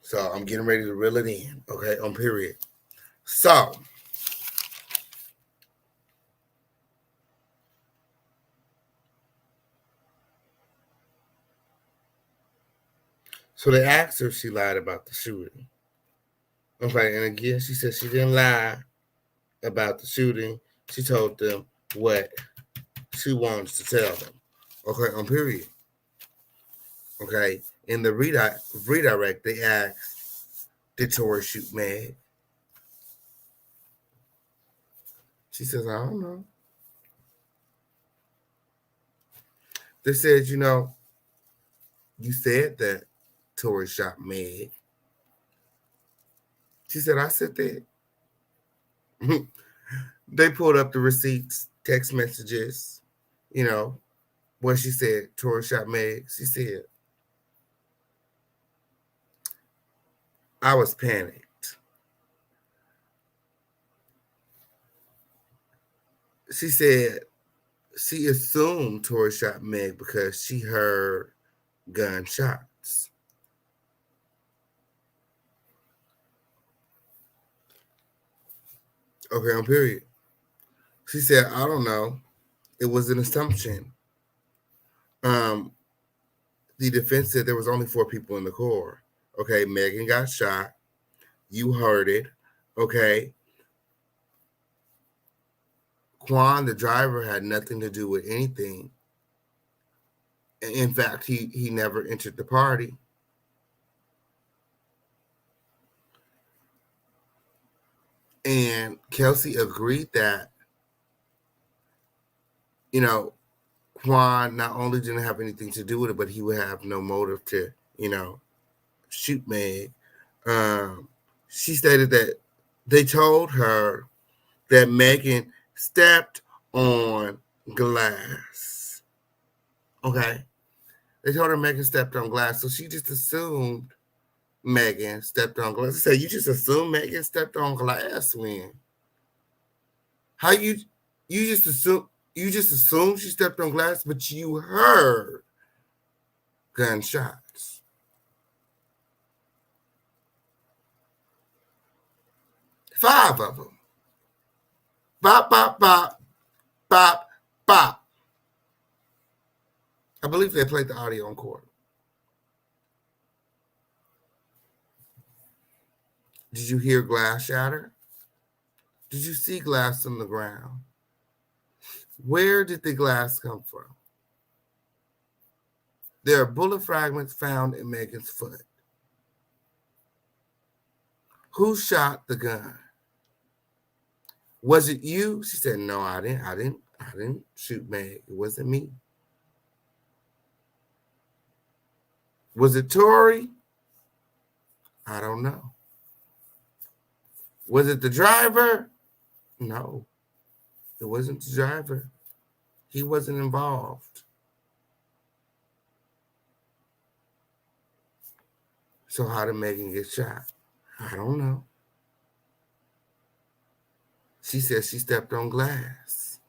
So I'm getting ready to reel it in, okay, on period. So they asked her if she lied about the shooting. Okay, and again, she said she didn't lie about the shooting. She told them what she wants to tell them. Okay, on period. Okay, in the redirect, they asked, did Tory shoot Meg? She says, I don't know. They said, you said that Tory shot Meg. She said, I said that. They pulled up the receipts, text messages, What she said, Tory shot Meg. She said, I was panicked. She said she assumed Tory shot Meg because she heard gunshots. Okay, on period. She said, I don't know. It was an assumption. The defense said there was only 4 people in the car. Okay, Megan got shot. You heard it. Okay. Quan, the driver, had nothing to do with anything. In fact, he never entered the party. And Kelsey agreed that, Quan not only didn't have anything to do with it, but he would have no motive to, shoot Meg. She stated that they told her that Megan stepped on glass. Okay? They told her Megan stepped on glass, so she just assumed Megan stepped on glass. They said, you just assumed Megan stepped on glass when? How you just assume she stepped on glass, but you heard gunshots. Five of them. Bop, bop, bop, bop, bop. I believe they played the audio on court. Did you hear glass shatter? Did you see glass on the ground? Where did the glass come from? There are bullet fragments found in Megan's foot. Who shot the gun? Was it you? She said, no, I didn't shoot Meg. It wasn't me. Was it Tory? I don't know. Was it the driver? No, it wasn't the driver. He wasn't involved. So how did Megan get shot? I don't know. She said she stepped on glass.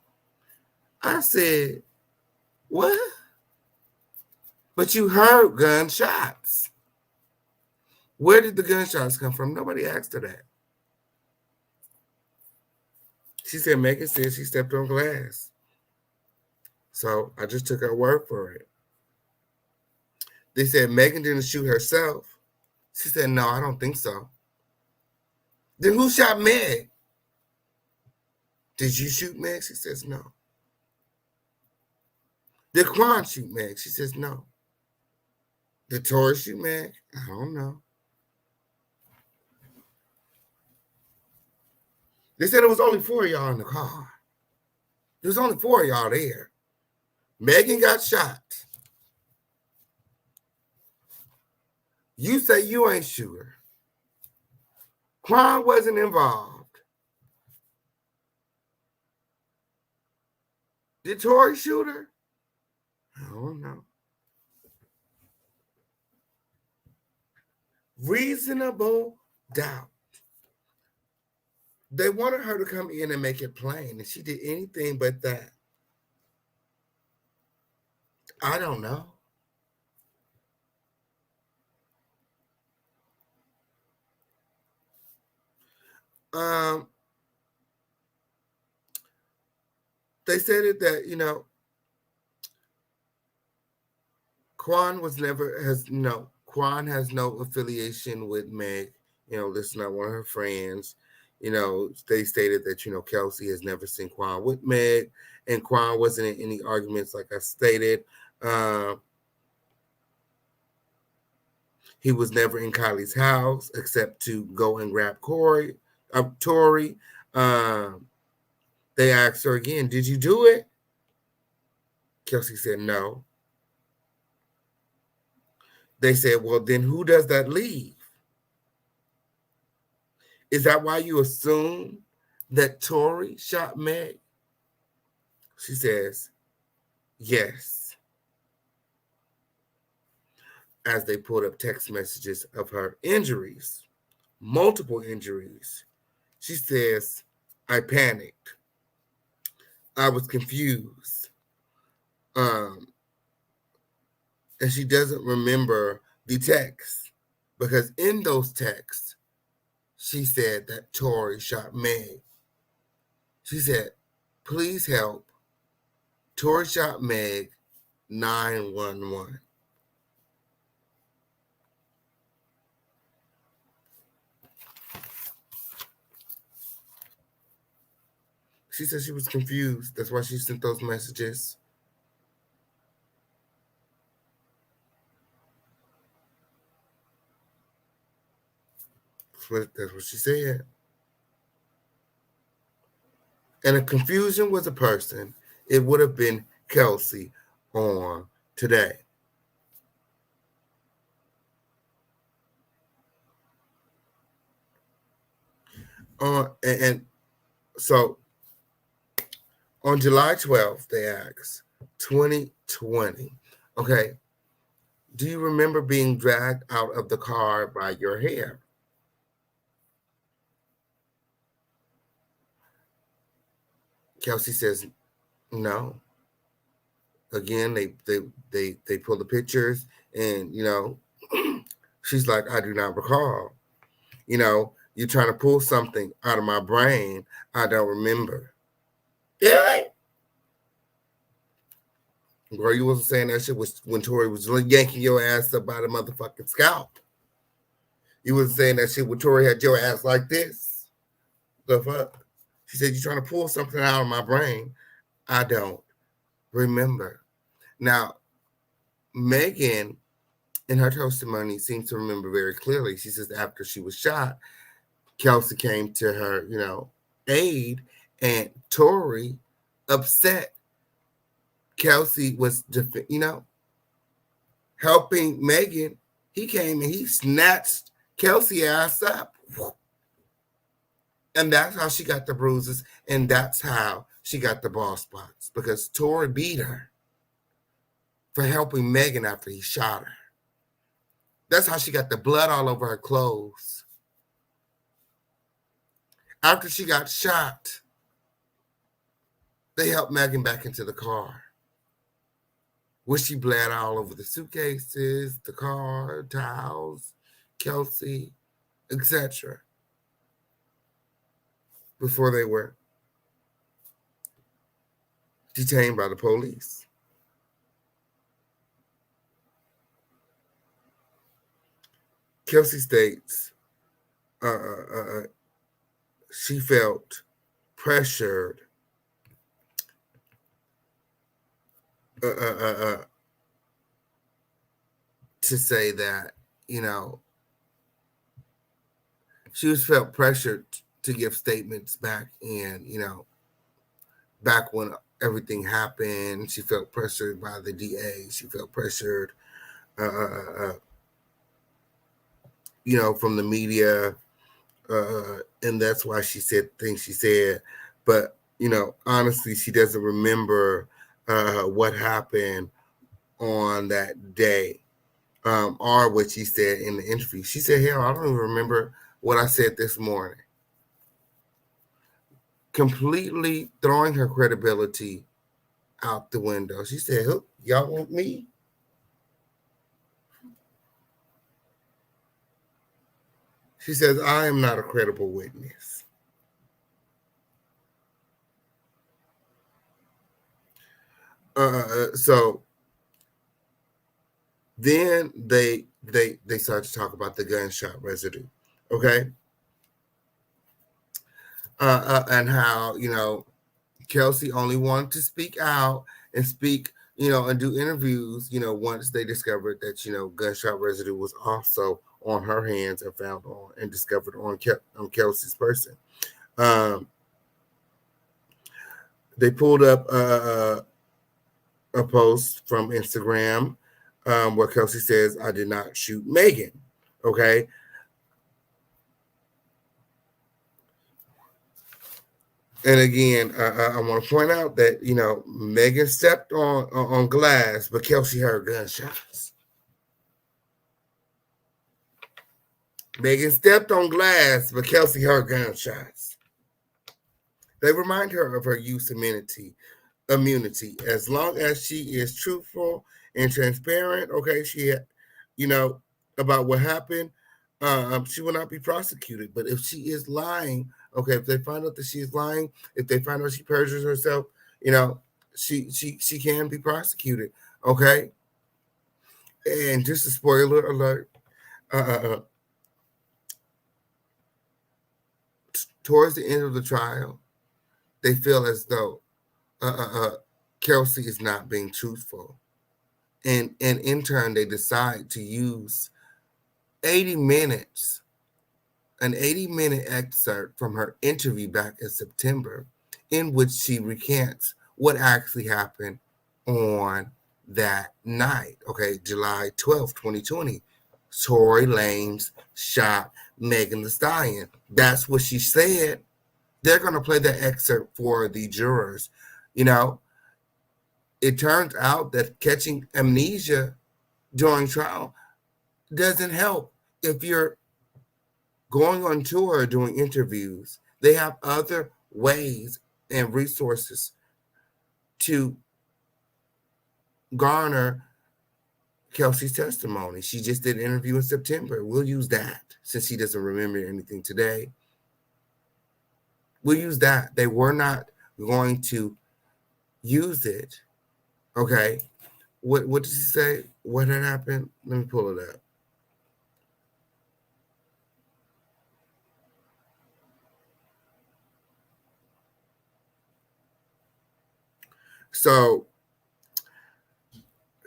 I said, what? But you heard gunshots. Where did the gunshots come from? Nobody asked her that. She said Megan said she stepped on glass. So I just took her word for it. They said Megan didn't shoot herself. She said, no, I don't think so. Then who shot Meg? Did you shoot Meg? She says, no. Did Quan shoot Meg? She says, no. Did Tory shoot Meg? I don't know. They said it was only 4 of y'all in the car. There was only 4 of y'all there. Megan got shot. You say you ain't shoot her. Quan wasn't involved. Did Tory shoot her? I don't know. Reasonable doubt. They wanted her to come in and make it plain, and she did anything but that. I don't know. They said it that, Quan has no affiliation with Meg. This is not one of her friends. They stated that, Kelsey has never seen Quan with Meg, and Quan wasn't in any arguments, like I stated. He was never in Kylie's house except to go and grab Tory. They asked her again, did you do it? Kelsey said no. They said, well, then who does that leave? Is that why you assume that Tory shot Meg? She says, yes. as they pulled up text messages of her injuries, multiple injuries. She says, I panicked. I was confused. And she doesn't remember the text because in those texts, she said that Tory shot Meg. She said, please help. Tory shot Meg, 911. She said she was confused. That's why she sent those messages. That's what she said. And if confusion was a person, it would have been Kelsey on today. And so on July 12th, they asked, 2020, okay, do you remember being dragged out of the car by your hair? Kelsey says, no. Again, they pull the pictures and, she's like, I do not recall. You're trying to pull something out of my brain. I don't remember. Yeah. Girl, you wasn't saying that shit was when Tory was yanking your ass up by the motherfucking scalp. You wasn't saying that shit when Tory had your ass like this. The fuck? She said, you're trying to pull something out of my brain. I don't remember. Now, Megan, in her testimony, seems to remember very clearly. She says after she was shot, Kelsey came to her, aid, and Tory, upset. Kelsey was, helping Megan. He came and he snatched Kelsey ass up. And that's how she got the bruises. And that's how she got the ball spots. Because Tory beat her for helping Megan after he shot her. That's how she got the blood all over her clothes. After she got shot, they helped Megan back into the car, where she bled all over the suitcases, the car, towels, Kelsey, etc. before they were detained by the police. Kelsey states she felt pressured to say that, she was felt pressured to give statements back in, back when everything happened. She felt pressured by the DA. She felt pressured, from the media. And that's why she said things she said. But, honestly, she doesn't remember what happened on that day, or what she said in the interview. She said, hell, I don't even remember what I said this morning. Completely throwing her credibility out the window. She said, y'all want me? She says, I am not a credible witness. So then they started to talk about the gunshot residue, okay? And how, Kelsey only wanted to speak out and speak, and do interviews, once they discovered that, gunshot residue was also on her hands and found on and discovered on Kelsey's person. They pulled up a post from Instagram where Kelsey says, I did not shoot Megan. Okay. And again, I want to point out that, Megan stepped on glass, but Kelsey heard gunshots. Megan stepped on glass, but Kelsey heard gunshots. They remind her of her youth's immunity. As long as she is truthful and transparent, okay, about what happened, she will not be prosecuted. But if she is lying, okay, if they find out that she is lying, if they find out she perjures herself, she can be prosecuted, okay. And just a spoiler alert, towards the end of the trial, they feel as though Kelsey is not being truthful. And in turn, they decide to use 80 minutes, an 80-minute excerpt from her interview back in September, in which she recants what actually happened on that night, okay, July 12th, 2020. Tory Lanez shot Megan Thee Stallion. That's what she said. They're going to play that excerpt for the jurors. It turns out that catching amnesia during trial doesn't help. If you're going on tour or doing interviews, they have other ways and resources to garner Kelsey's testimony. She just did an interview in September. We'll use that since she doesn't remember anything today. We'll use that. They were not going to use it. Okay. What did she say? What had happened? Let me pull it up. So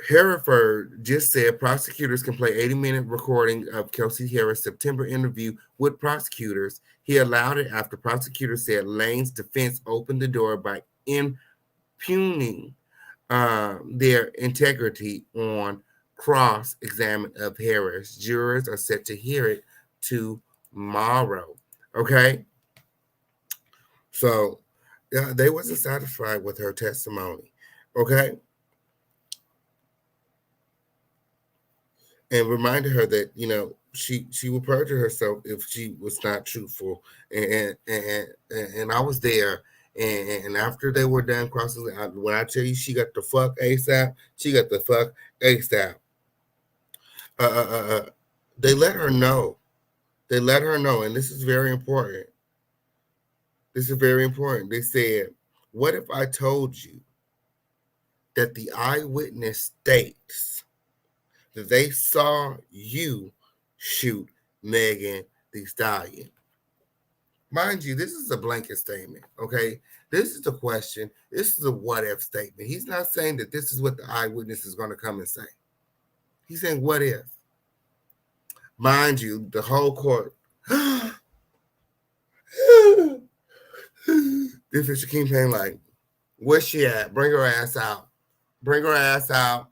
Hereford just said prosecutors can play 80-minute recording of Kelsey Harris' September interview with prosecutors. He allowed it after prosecutors said Lane's defense opened the door by impugning their integrity on cross-examination of Harris. Jurors are set to hear it tomorrow. Okay? So they wasn't satisfied with her testimony. Okay? And reminded her that, she would perjure herself if she was not truthful. And I was there. And after they were done crossing, when I tell you she got the fuck ASAP, she got the fuck ASAP. They let her know. They let her know, and this is very important. This is very important. They said, what if I told you that the eyewitness states that they saw you shoot Megan Thee Stallion? Mind you, this is a blanket statement, okay? This is the question. This is a what-if statement. He's not saying that this is what the eyewitness is going to come and say. He's saying, what if? Mind you, the whole court. This is King Payne like, where's she at? Bring her ass out. Bring her ass out.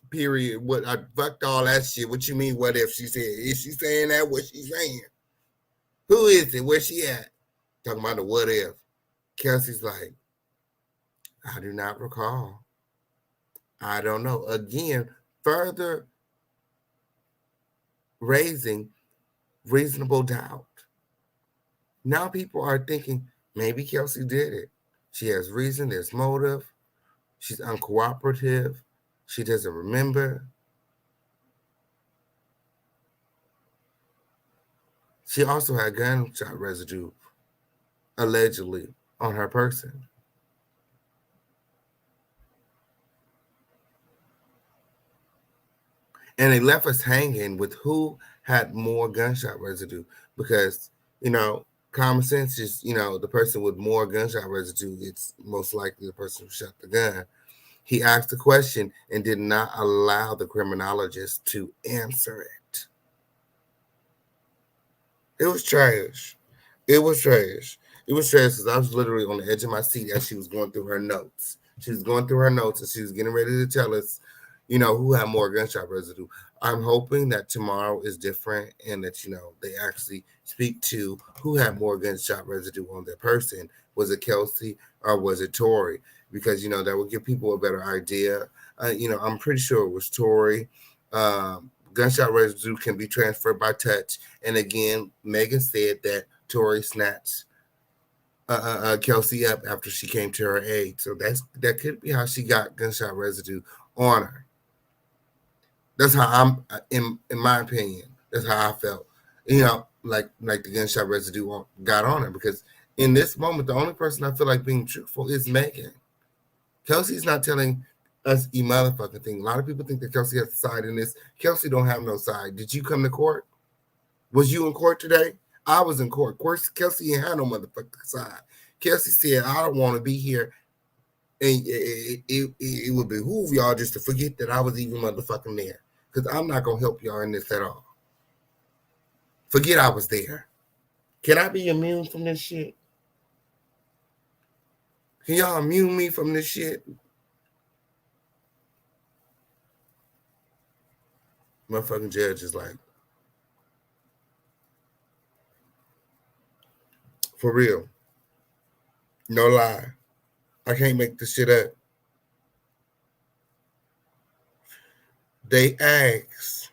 Period. What I fucked all that shit. What you mean, what if? She said, is she saying that? What she's saying? Who is it? Where's she at? Talking about the what if. Kelsey's like, I do not recall. I don't know. Again, further raising reasonable doubt. Now people are thinking, maybe Kelsey did it. She has reason, there's motive. She's uncooperative. She doesn't remember. She also had gunshot residue, allegedly, on her person. And they left us hanging with who had more gunshot residue because, common sense is, the person with more gunshot residue, it's most likely the person who shot the gun. He asked the question and did not allow the criminologist to answer it. It was trash. It was trash. It was trash because I was literally on the edge of my seat as she was going through her notes. She was going through her notes and she was getting ready to tell us, who had more gunshot residue. I'm hoping that tomorrow is different and that, they actually speak to who had more gunshot residue on their person. Was it Kelsey or was it Tory? Because, that would give people a better idea. I'm pretty sure it was Tory. gunshot residue can be transferred by touch. And again, Megan said that Tory snatched Kelsey up after she came to her aid. So that could be how she got gunshot residue on her. That's how I'm, in my opinion, that's how I felt. Like the gunshot residue got on her, because in this moment, the only person I feel like being truthful is Megan. Kelsey's not telling us a motherfucking thing. A lot of people think that Kelsey has a side in this. Kelsey don't have no side. Did you come to court? Was you in court today? I was in court. Of course, Kelsey ain't had no motherfucking side. Kelsey said, I don't want to be here. And it would behoove y'all just to forget that I was even motherfucking there. Because I'm not going to help y'all in this at all. Forget I was there. Can I be immune from this shit? Can y'all immune me from this shit? Motherfucking judge is like, for real. No lie. I can't make this shit up. They asked,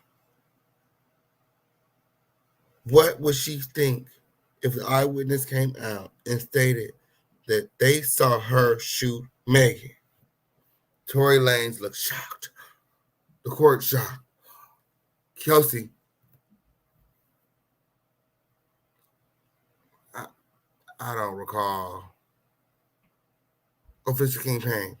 what would she think if the eyewitness came out and stated that they saw her shoot Megan? Tory Lanez looked shocked. The court shocked. Kelsey, I don't recall. Official campaign.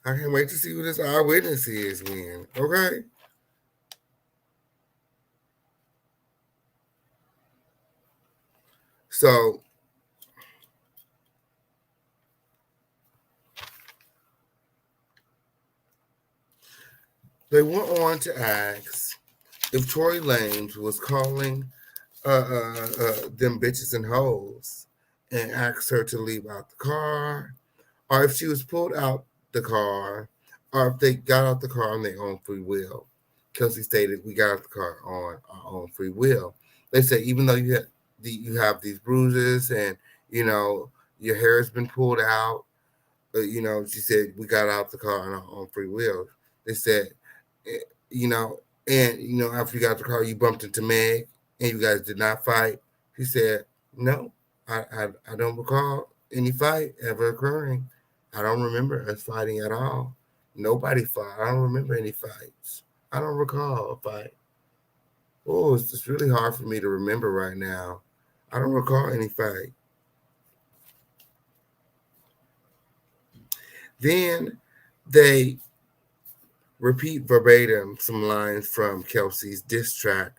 I can't wait to see who this eyewitness is, man. Okay? So, they went on to ask if Tory Lanez was calling them bitches and hoes and asked her to leave out the car, or if she was pulled out the car, or if they got out the car on their own free will. Kelsey stated, we got out the car on our own free will. They said, even though you have these bruises and, your hair has been pulled out, she said, we got out the car on our own free will. They said, after you got the car, you bumped into Meg and you guys did not fight. She said, no, I don't recall any fight ever occurring. I don't remember us fighting at all. Nobody fought. I don't remember any fights. I don't recall a fight. Oh, it's just really hard for me to remember right now. I don't recall any fight. Then they repeat verbatim some lines from Kelsey's diss track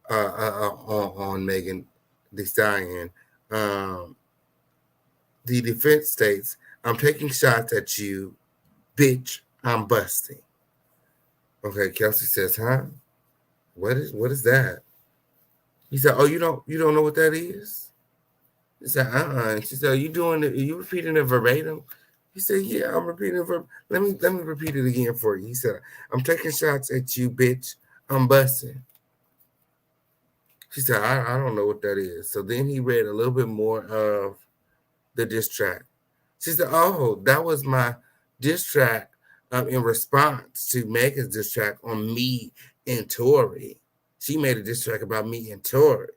on Megan Thee Stallion. The defense states, I'm taking shots at you, bitch, I'm busting. Okay, Kelsey says, huh? What is that? He said, oh, you don't know what that is? He said, And she said, are you repeating it verbatim? He said, yeah, I'm repeating it. Let me repeat it again for you. He said, I'm taking shots at you, bitch, I'm busting. She said, I don't know what that is. So then he read a little bit more of the diss track. She said, oh, that was my diss track in response to Megan's diss track on me and Tory. She made a diss track about me and Tory.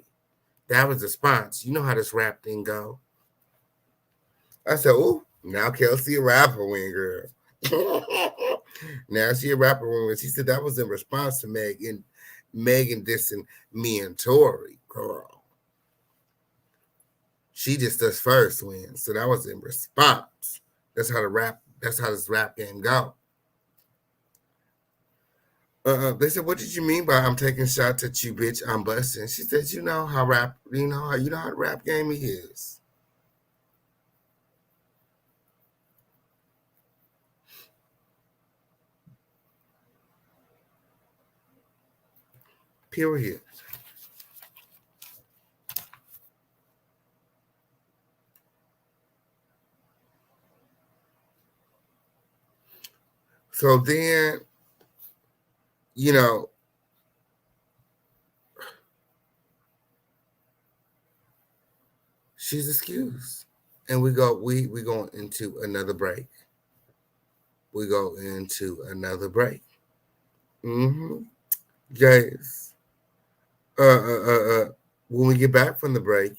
That was the response. You know how this rap thing go. I said, oh, now Kelsey a rapper win, girl. Now she a rapper win. She said that was in response to Megan dissing me and Tory, girl. She just does first win. So that was in response. That's how this rap game go. They said, what did you mean by I'm taking shots at you, bitch, I'm busting? She said, you know how the rap game is. Period. So then, she's excused. And we go into another break. We go into another break. Yes. When we get back from the break,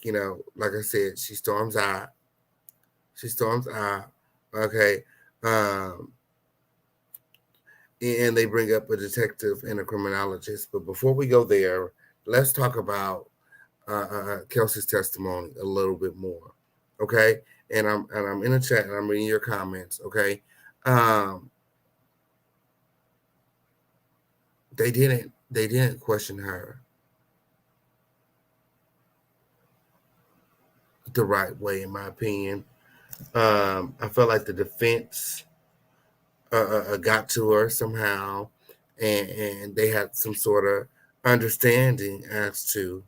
like I said, she storms out. Okay. And they bring up a detective and a criminologist. But before we go there, let's talk about Kelsey's testimony a little bit more. Okay. And I'm in the chat and I'm reading your comments. Okay. They didn't question her the right way, in my opinion. I felt like the defense got to her somehow, and they had some sort of understanding as to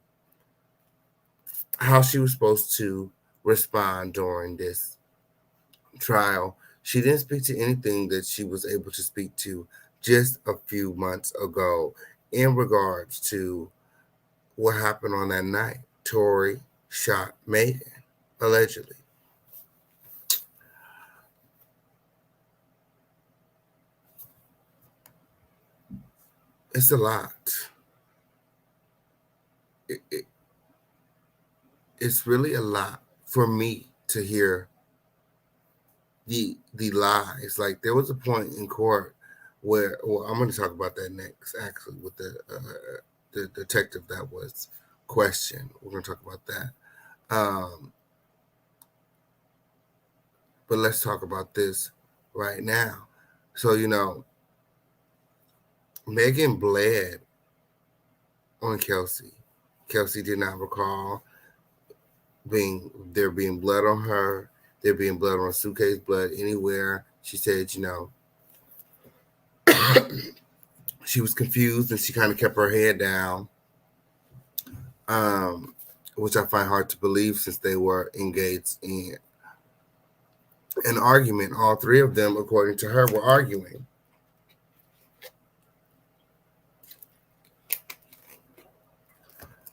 how she was supposed to respond during this trial. She didn't speak to anything that she was able to speak to just a few months ago in regards to what happened on that night. Tory shot Megan, allegedly. It's a lot. It's really a lot for me to hear the lies. Like, there was a point in court where, well, I'm going to talk about that next, actually, with the detective that was questioned. We're going to talk about that. But let's talk about this right now. So, Megan bled on Kelsey. Kelsey did not recall there being blood on her, there being blood on suitcase, blood anywhere. She said, she was confused and she kind of kept her head down, which I find hard to believe since they were engaged in an argument. All three of them, according to her, were arguing.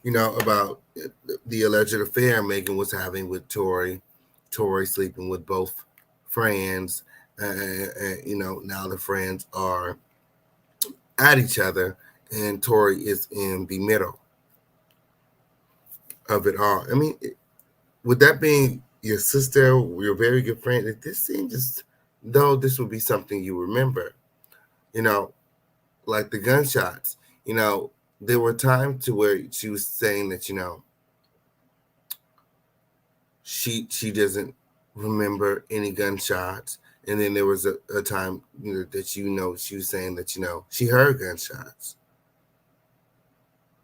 About the alleged affair Megan was having with Tory. Tory sleeping with both friends. Now the friends are at each other, and Tory is in the middle of it all. I mean, with that being your sister, your very good friend, this seems though this would be something you remember, like the gunshots. There were times to where she was saying that, she doesn't remember any gunshots. And then there was a time, that, she was saying that, she heard gunshots,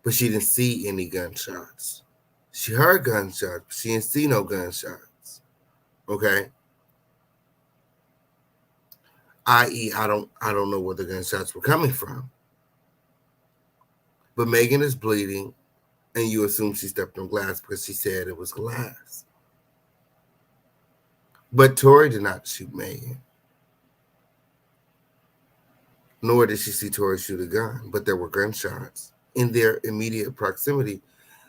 but she didn't see any gunshots. She heard gunshots, but she didn't see no gunshots. Okay. I.e., I don't know where the gunshots were coming from. But Megan is bleeding, and you assume she stepped on glass because she said it was glass. But Tory did not shoot Megan. Nor did she see Tory shoot a gun, but there were gunshots in their immediate proximity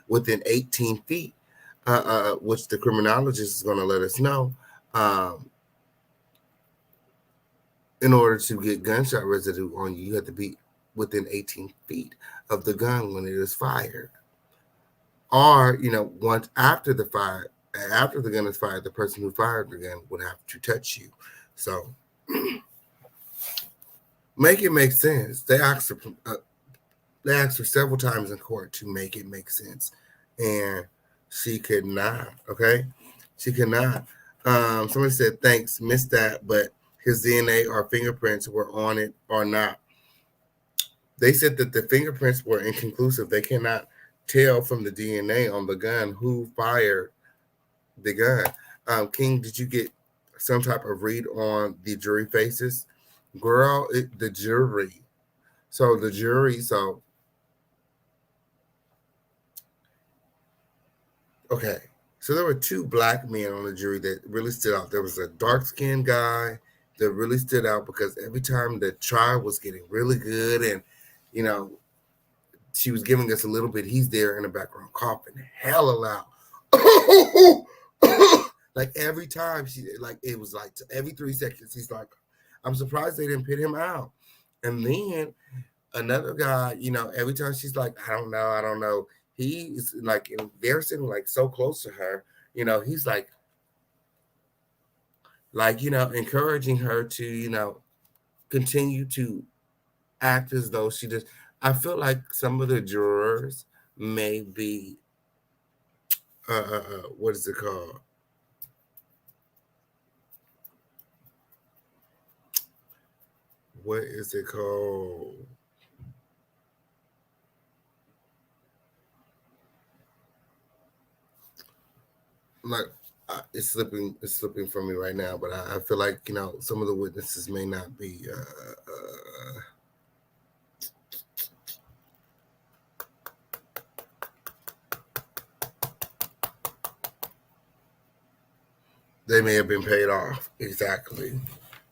within 18 feet, which the criminologist is going to let us know. In order to get gunshot residue on you, you have to be within 18 feet of the gun when it is fired. Or, once after the gun is fired, the person who fired the gun would have to touch you. So make it make sense. They asked her several times in court to make it make sense, and she could not. Okay, she could not. Somebody said thanks, missed that, but his DNA or fingerprints were on it or not. They said that the fingerprints were inconclusive. They cannot tell from the DNA on the gun who fired the gun. King, did you get some type of read on the jury faces? Girl, the jury. So okay. So there were two black men on the jury that really stood out. There was a dark-skinned guy that really stood out because every time the trial was getting really good and, she was giving us a little bit, he's there in the background coughing hella loud. Like every time it was like every 3 seconds, he's like, I'm surprised they didn't pit him out. And then another guy, every time she's like, I don't know. He's like, they're sitting like so close to her, he's like, encouraging her to, continue to act as though she just, I feel like some of the jurors may be, what is it called? What is it called? Like, it's slipping from me right now, but I feel like, some of the witnesses may not be, they may have been paid off. Exactly.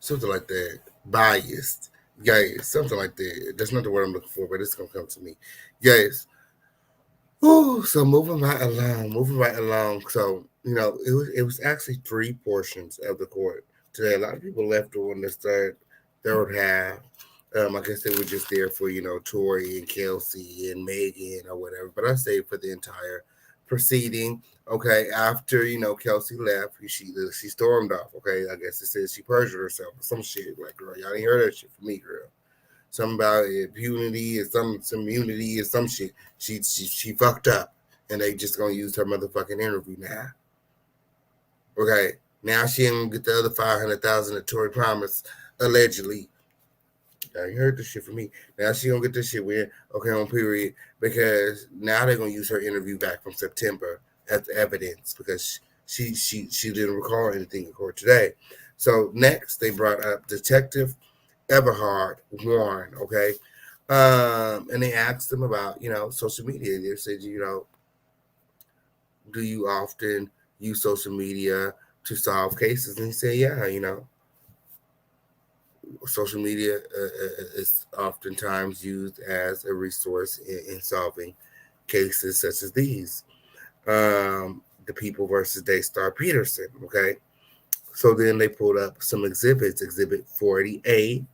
Something like that. Biased. Yes, something like that. That's not the word I'm looking for, but it's going to come to me. Yes. Ooh, so moving right along. So, it was actually 3 portions of the court today. A lot of people left on this third half. I guess they were just there for, Tory and Kelsey and Megan or whatever. But I stayed for the entire proceeding. Okay, after, Kelsey left, she stormed off. Okay, I guess it says she perjured herself or some shit. Like, girl, y'all ain't heard that shit from me, girl. Something about impunity and some immunity and some shit. She fucked up, and they just gonna use her motherfucking interview now. Okay, now she ain't gonna get the other $500,000 that Tory promised allegedly. I heard this shit from me. Now she gonna get this shit weird. Okay, on period, because now they're gonna use her interview back from September as evidence because she didn't recall anything in court today. So next they brought up Detective Everhard Warren, okay? And they asked him about, social media. They said, do you often use social media to solve cases? And he said, yeah, social media is oftentimes used as a resource in solving cases such as these. The People versus Daystar Peterson, okay? So then they pulled up some exhibits, Exhibit 40A,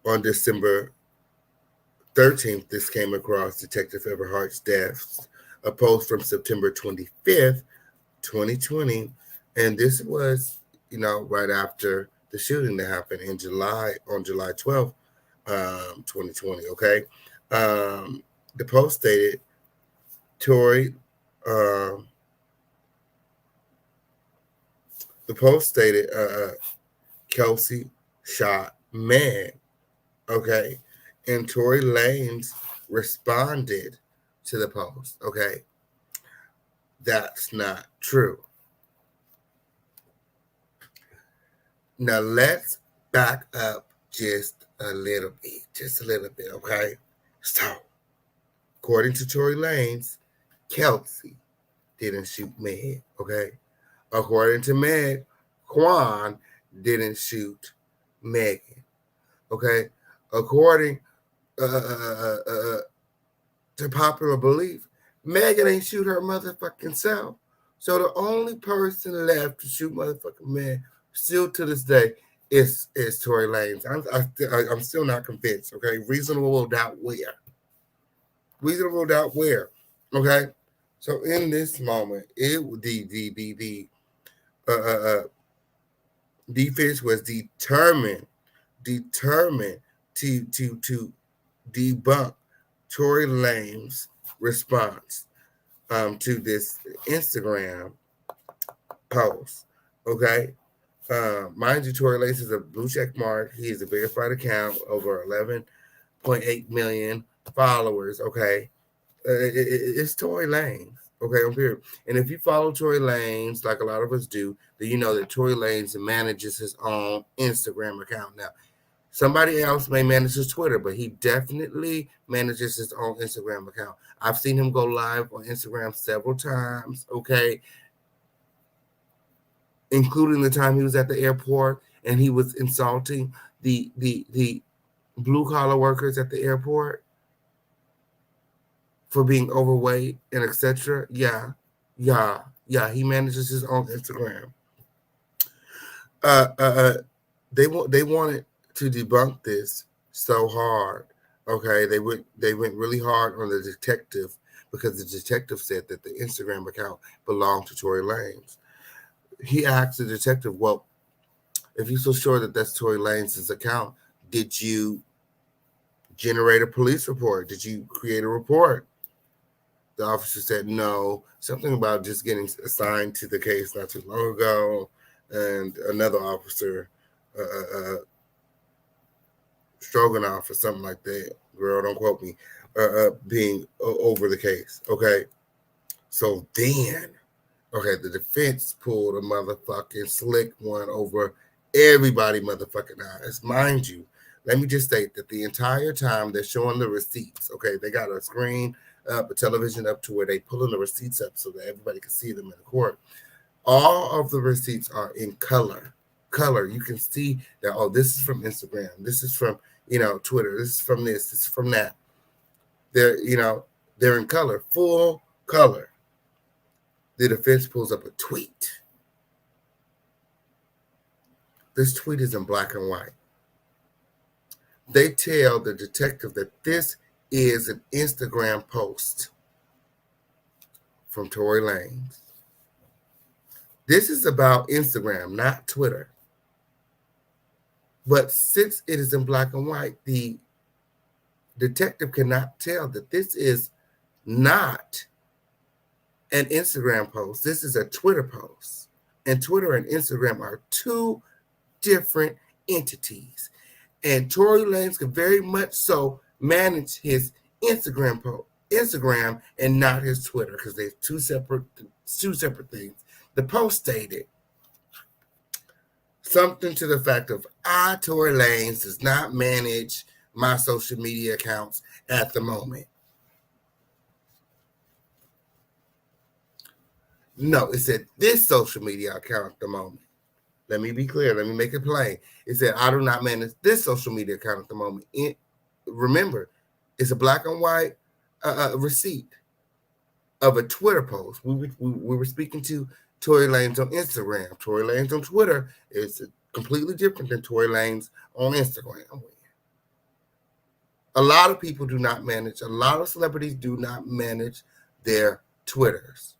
on December 13th, this came across Detective Everhart's desk, a post from September 25th, 2020. And this was, right after the shooting that happened on July 12th, 2020, okay? The post stated, Tory, Kelsey shot Meg, okay? And Tory Lanez responded to the post, okay? That's not true. Now let's back up just a little bit, okay? So, according to Tory Lanez, Kelsey didn't shoot Meg, okay? According to Meg, Quan didn't shoot Megan, okay? According to popular belief, Megan ain't shoot her motherfucking self. So the only person left to shoot motherfucking Meg still to this day is Tory Lanez. I'm still not convinced, okay? Reasonable doubt where? Reasonable doubt where? Okay? So in this moment, the defense was determined to debunk Tory Lanez's response to this Instagram post. Okay, mind you, Tory Lanez is a blue check mark. He is a verified account, over 11.8 million followers. Okay, it's Tory Lanez. Okay, on period. And if you follow Tory Lanez, like a lot of us do, then you know that Tory Lanez manages his own Instagram account. Now, somebody else may manage his Twitter, but he definitely manages his own Instagram account. I've seen him go live on Instagram several times, okay, including the time he was at the airport and he was insulting the blue-collar workers at the airport. for being overweight and etc. Yeah. He manages his own Instagram. They wanted to debunk this so hard. Okay, they went really hard on the detective because the detective said that the Instagram account belonged to Tory Lanez. He asked the detective, "Well, if you're so sure that that's Tory Lanez's account, did you generate a police report? Did you create a report?" The officer said no. Something about just getting assigned to the case not too long ago, and another officer, Stroganoff or something like that. Girl, don't quote me. Being over the case. Okay. So then, the defense pulled a motherfucking slick one over everybody motherfucking eyes. Mind you, let me just state that the entire time they're showing the receipts. Okay, they got a screen up, a television up to where they pulling the receipts up so that everybody can see them in the court. All of the receipts are in color. You can see that, oh, this is from Instagram. This is from, Twitter. This is from this is from that. They're in color, full color. The defense pulls up a tweet. This tweet is in black and white. They tell the detective that this is an Instagram post from Tory Lanez. This is about Instagram, not Twitter. But since it is in black and white, the detective cannot tell that this is not an Instagram post. This is a Twitter post. And Twitter and Instagram are two different entities. And Tory Lanez could very much so manage his Instagram and not his Twitter, because they're two separate things. The post stated something to the fact of, Tory Lanez, does not manage my social media accounts at the moment. No, it said this social media account at the moment. Let me be clear. Let me make it plain. It said, I do not manage this social media account at the moment. Remember, it's a black and white receipt of a Twitter post. We were speaking to Tory Lanez on Instagram. Tory Lanez on Twitter is completely different than Tory Lanez on Instagram. A lot of people do not manage, a lot of celebrities do not manage their Twitters.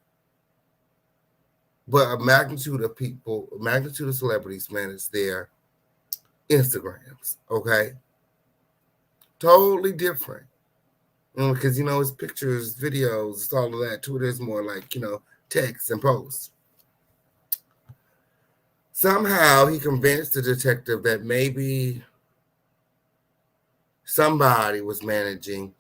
But a magnitude of celebrities manage their Instagrams, okay? Totally different. Because, it's pictures, videos, it's all of that. Twitter is more like, text and posts. Somehow he convinced the detective that maybe somebody was managing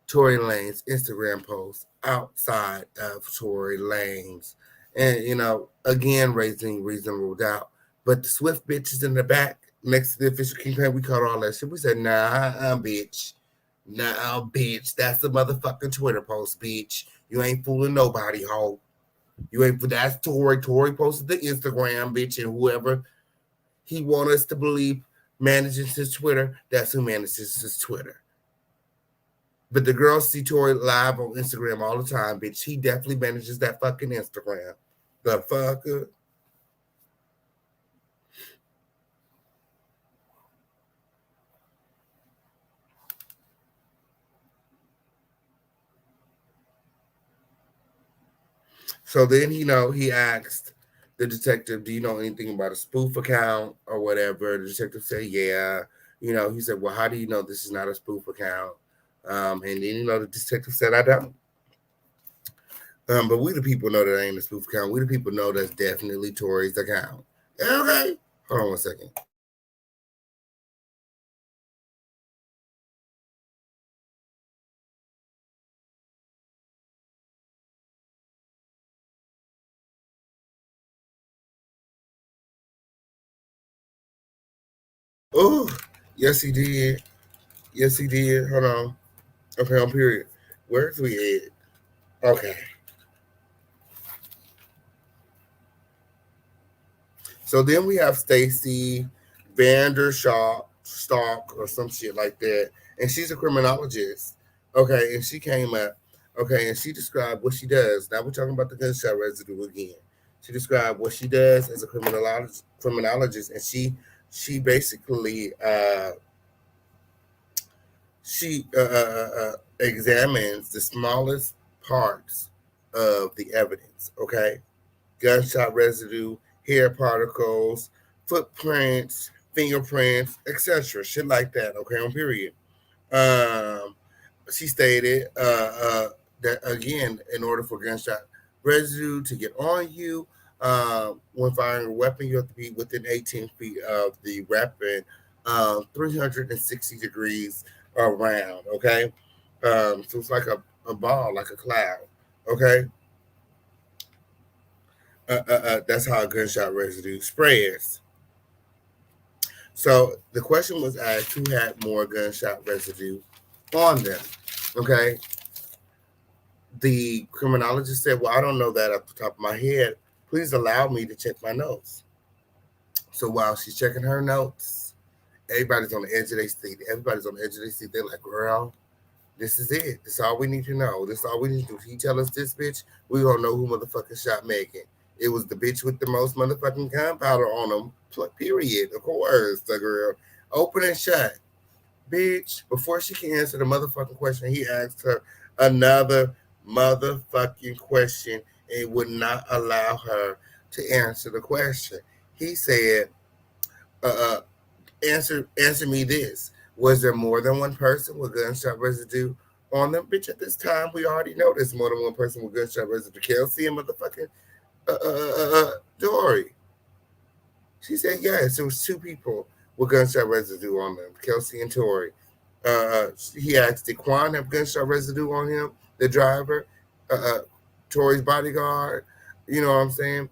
Tory Lanez Instagram posts outside of Tory Lanez. And, again, raising reasonable doubt. But the Swift bitches in the back next to the official kingpin, we caught all that shit. We said, nah, bitch. Nah, bitch. That's a motherfucking Twitter post, bitch. You ain't fooling nobody, ho. That's Tory. Tory posted the Instagram, bitch, and whoever he want us to believe manages his Twitter, that's who manages his Twitter. But the girls see Tory live on Instagram all the time, bitch. He definitely manages that fucking Instagram. The fucker. So then, he asked the detective, do you know anything about a spoof account or whatever? The detective said, yeah. He said, well, how do you know this is not a spoof account? And then, the detective said, I don't. But we the people know that ain't a spoof account. We the people know that's definitely Tory's account. Okay. Hold on one second. Oh, yes, he did. Yes, he did. Hold on. Okay, on period. Where's we at? Okay. So then we have Stacy Vanderstalk or some shit like that. And she's a criminologist. Okay, and she came up Okay, and she described what she does. Now we're talking about the gunshot residue again. She described what she does as a criminologist, and she basically examines the smallest parts of the evidence. Okay, gunshot residue, hair particles, footprints, fingerprints, etc. Shit like that. Okay, on period. Um, she stated that again, in order for gunshot residue to get on you, when firing a weapon, you have to be within 18 feet of the weapon, 360 degrees around. Okay, so it's like a ball, like a cloud. Okay, that's how gunshot residue spreads. So the question was asked, who had more gunshot residue on them? Okay, the criminologist said, well, I don't know that off the top of my head. Please allow me to check my notes. So while she's checking her notes, everybody's on the edge of their seat. Everybody's on the edge of their seat. They're like, girl, this is it. This is all we need to know. This is all we need to do. If you tell us this, bitch, we gonna know who motherfucking shot Megan. It was the bitch with the most motherfucking gunpowder on them, period. Of course, the girl. Open and shut. Bitch, before she can answer the motherfucking question, he asked her another motherfucking question and would not allow her to answer the question. He said, answer me this. Was there more than one person with gunshot residue on them? Bitch, at this time, we already know there's more than one person with gunshot residue. Kelsey and motherfucking Tory. She said, yes, it was two people with gunshot residue on them, Kelsey and Tory. He asked, did Quan have gunshot residue on him, the driver, Tory's bodyguard? You know what I'm saying?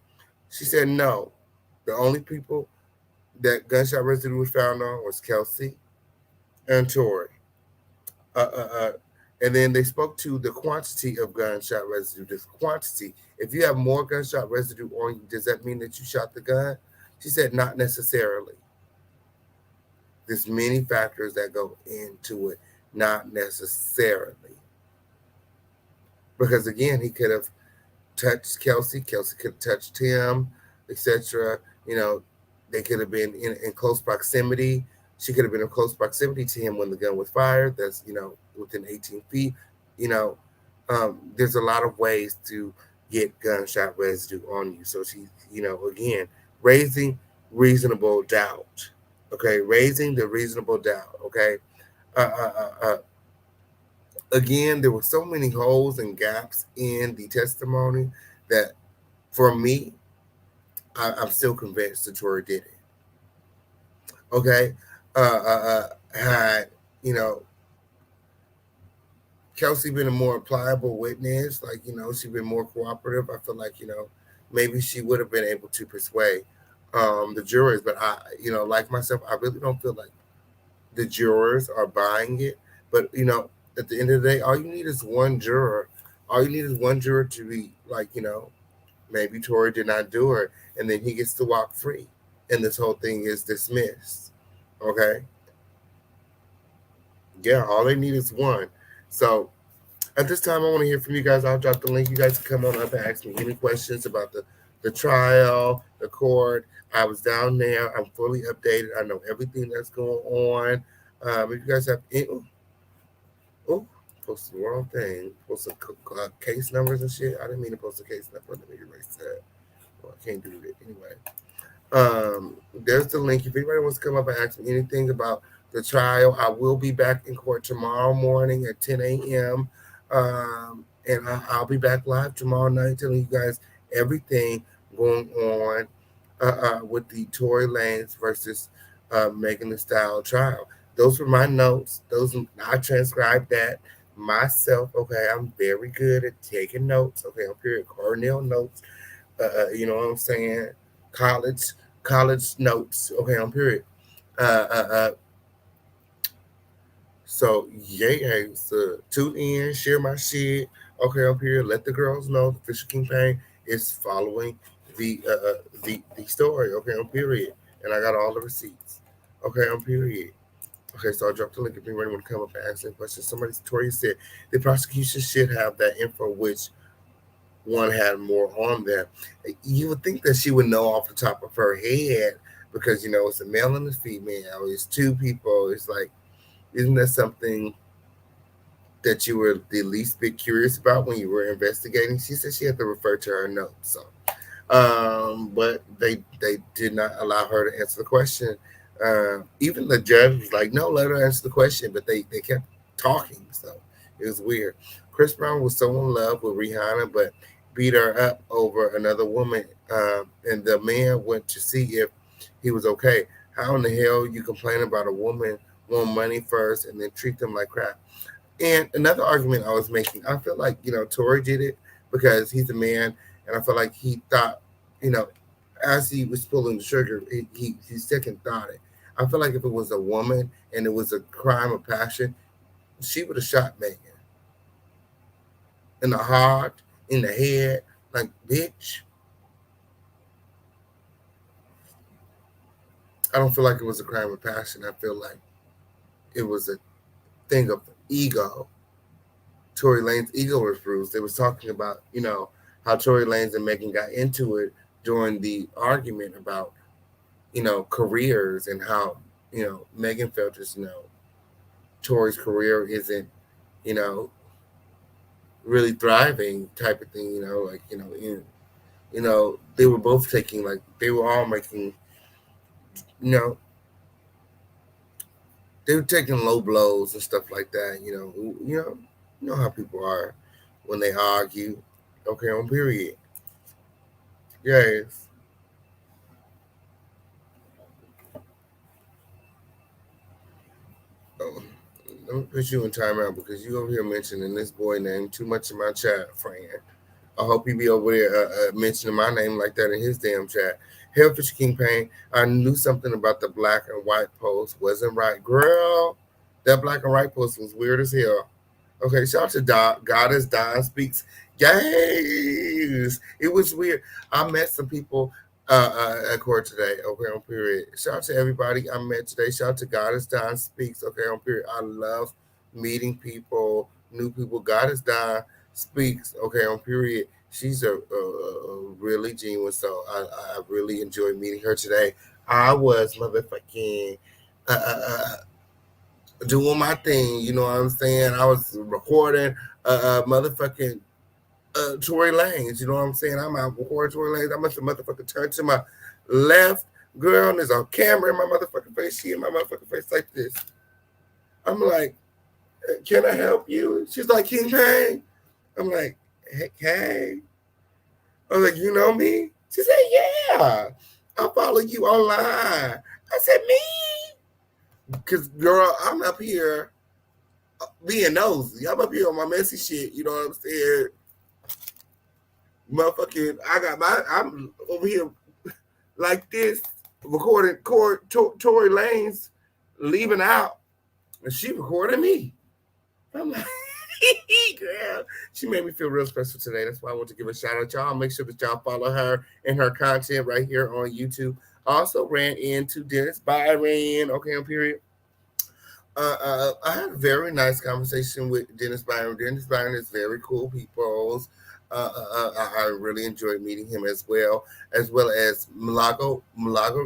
She said, no. The only people that gunshot residue was found on was Kelsey and Tory. And then they spoke to the quantity of gunshot residue. The quantity. If you have more gunshot residue on you, does that mean that you shot the gun? She said, not necessarily. There's many factors that go into it, not necessarily. Because again, he could have touched Kelsey could have touched him, etc. You know, they could have been in close proximity. She could have been in close proximity to him when the gun was fired. That's, within 18 feet. There's a lot of ways to get gunshot residue on you. So she, again, raising reasonable doubt. Okay, raising the reasonable doubt. Okay. Again, there were so many holes and gaps in the testimony that, for me, I'm still convinced that Tory did it. Okay, had Kelsey been a more pliable witness, she'd been more cooperative, I feel like maybe she would have been able to persuade the jurors. But I, like myself, I really don't feel like the jurors are buying it. But at the end of the day, all you need is one juror. All you need is one juror to be like, maybe Tory did not do it, and then he gets to walk free, and this whole thing is dismissed. Okay. Yeah, all they need is one. So at this time, I want to hear from you guys. I'll drop the link. You guys can come on up and ask me any questions about the trial, the court. I was down there. I'm fully updated. I know everything that's going on. If you guys have any, posted the wrong thing. Posted case numbers and shit. I didn't mean to post a case number. Let me erase that. Well, I can't do it anyway. There's the link. If anybody wants to come up and ask me anything about the trial, I will be back in court tomorrow morning at 10 a.m. And I'll be back live tomorrow night telling you guys everything going on with the Tory Lanez versus Megan Thee Stallion trial. Those were my notes. I transcribed that myself. Okay, I'm very good at taking notes. Okay, I'm period Cornell notes. You know what I'm saying? College notes. Okay, I'm period. So yeah, so tune in, share my shit. Okay, I'm here. Let the girls know the Fisher campaign is following the story. Okay, on period. And I got all the receipts. Okay, on period. Okay, so I dropped the link if anybody want to come up and ask any questions. Tory said the prosecution should have that info, which one had more on them. You would think that she would know off the top of her head because, it's a male and a female. It's two people. It's like, isn't that something that you were the least bit curious about when you were investigating? She said she had to refer to her notes. So, but they did not allow her to answer the question. Even the judge was like, no, let her answer the question, but they kept talking. So it was weird. Chris Brown was so in love with Rihanna, but beat her up over another woman. And the man went to see if he was okay. How in the hell you complain about a woman want money first and then treat them like crap? And another argument I was making, I feel like, Tory did it because he's a man, and I feel like he thought, as he was pulling the trigger, he second thought it. I feel like if it was a woman and it was a crime of passion, she would have shot Megan in the heart, in the head, like, bitch. I don't feel like it was a crime of passion. I feel like it was a thing of ego. Tory Lanez' ego was bruised. They was talking about, how Tory Lanez and Megan got into it during the argument about, careers and how, Megan felt as, Tory's career isn't, really thriving type of thing, they were both taking, like, they were all making, they were taking low blows and stuff like that, you know how people are when they argue. Okay, on period. Yes. Let me put you in timeout because you over here mentioning this boy name too much in my chat, friend. I hope he be over there mentioning my name like that in his damn chat. Hellfish King Pain, I knew something about the black and white post wasn't right. Girl, that black and white post was weird as hell. Okay, shout out to Goddess Don Speaks. Yes, it was weird. I met some people at court today. Okay, on period. Shout out to everybody I met today. Shout out to Goddess Don Speaks. Okay, on period. I love meeting people, new people. Goddess Don Speaks. Okay, on period. She's a really genuine. So I really enjoyed meeting her today. I was motherfucking doing my thing, you know what I'm saying? I was recording motherfucking Tory Lanez, you know what I'm saying? I'm out recording Tory Lanez. I must have motherfucking turned to my left, girl, and there's a camera in my motherfucking face. She in my motherfucking face like this. I'm like, can I help you? She's like, King Payne. I'm like, hey. I was like, you know me? She said, yeah. I follow you online. I said, me? Because, girl, I'm up here being nosy. I'm up here on my messy shit. You know what I'm saying? Motherfucking, I'm over here like this, recording Tory Lanez leaving out, and she recording me. I'm like, girl, she made me feel real special today. That's why I want to give a shout out, y'all. Make sure that y'all follow her and her content right here on YouTube. Also ran into Dennis Byron. Okay, on period. I had a very nice conversation with Dennis Byron. Dennis Byron is very cool people. I really enjoyed meeting him as well as Malago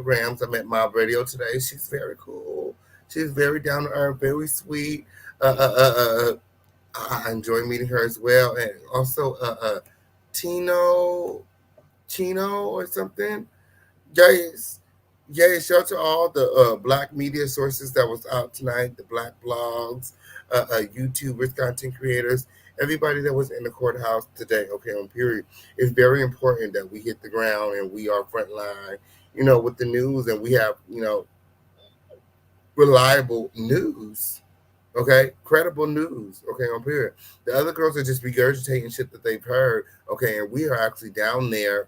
Grams. I met my radio today. She's very cool. She's very down to earth, very sweet. I enjoy meeting her as well, and also Chino or something. Yes, shout out to all the black media sources that was out tonight, the black blogs, YouTubers, content creators, everybody that was in the courthouse today, okay, on period. It's very important that we hit the ground and we are frontline, with the news, and we have, reliable news, okay, credible news, okay, on period. The other girls are just regurgitating shit that they've heard, okay, and we are actually down there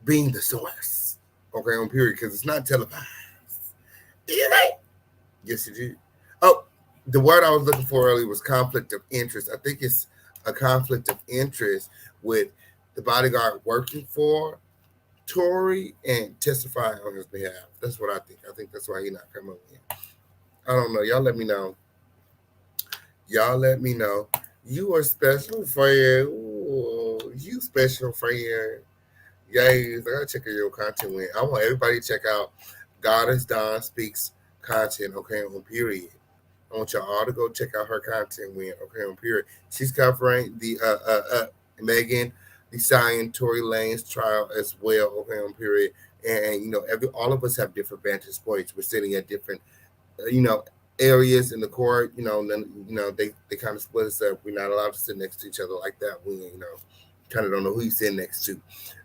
being the source. Okay, on period, because it's not televised. Yes, it did. Oh, the word I was looking for earlier was conflict of interest. I think it's a conflict of interest with the bodyguard working for Tory and testifying on his behalf. That's what I think. I think that's why he's not coming in. I don't know. Y'all let me know. Y'all let me know. You are special, friend. Ooh, you special, friend. Yes, I gotta check out your content. When I want everybody to check out Goddess Dawn Speaks content. Okay, on period. I want y'all all to go check out her content. When okay, on period. She's covering the Megan Thee Stallion Tory Lanez trial as well. Okay, on period. And you know, all of us have different vantage points. We're sitting at different areas in the court. They kind of split us up. We're not allowed to sit next to each other like that. We kind of don't know who you sit next to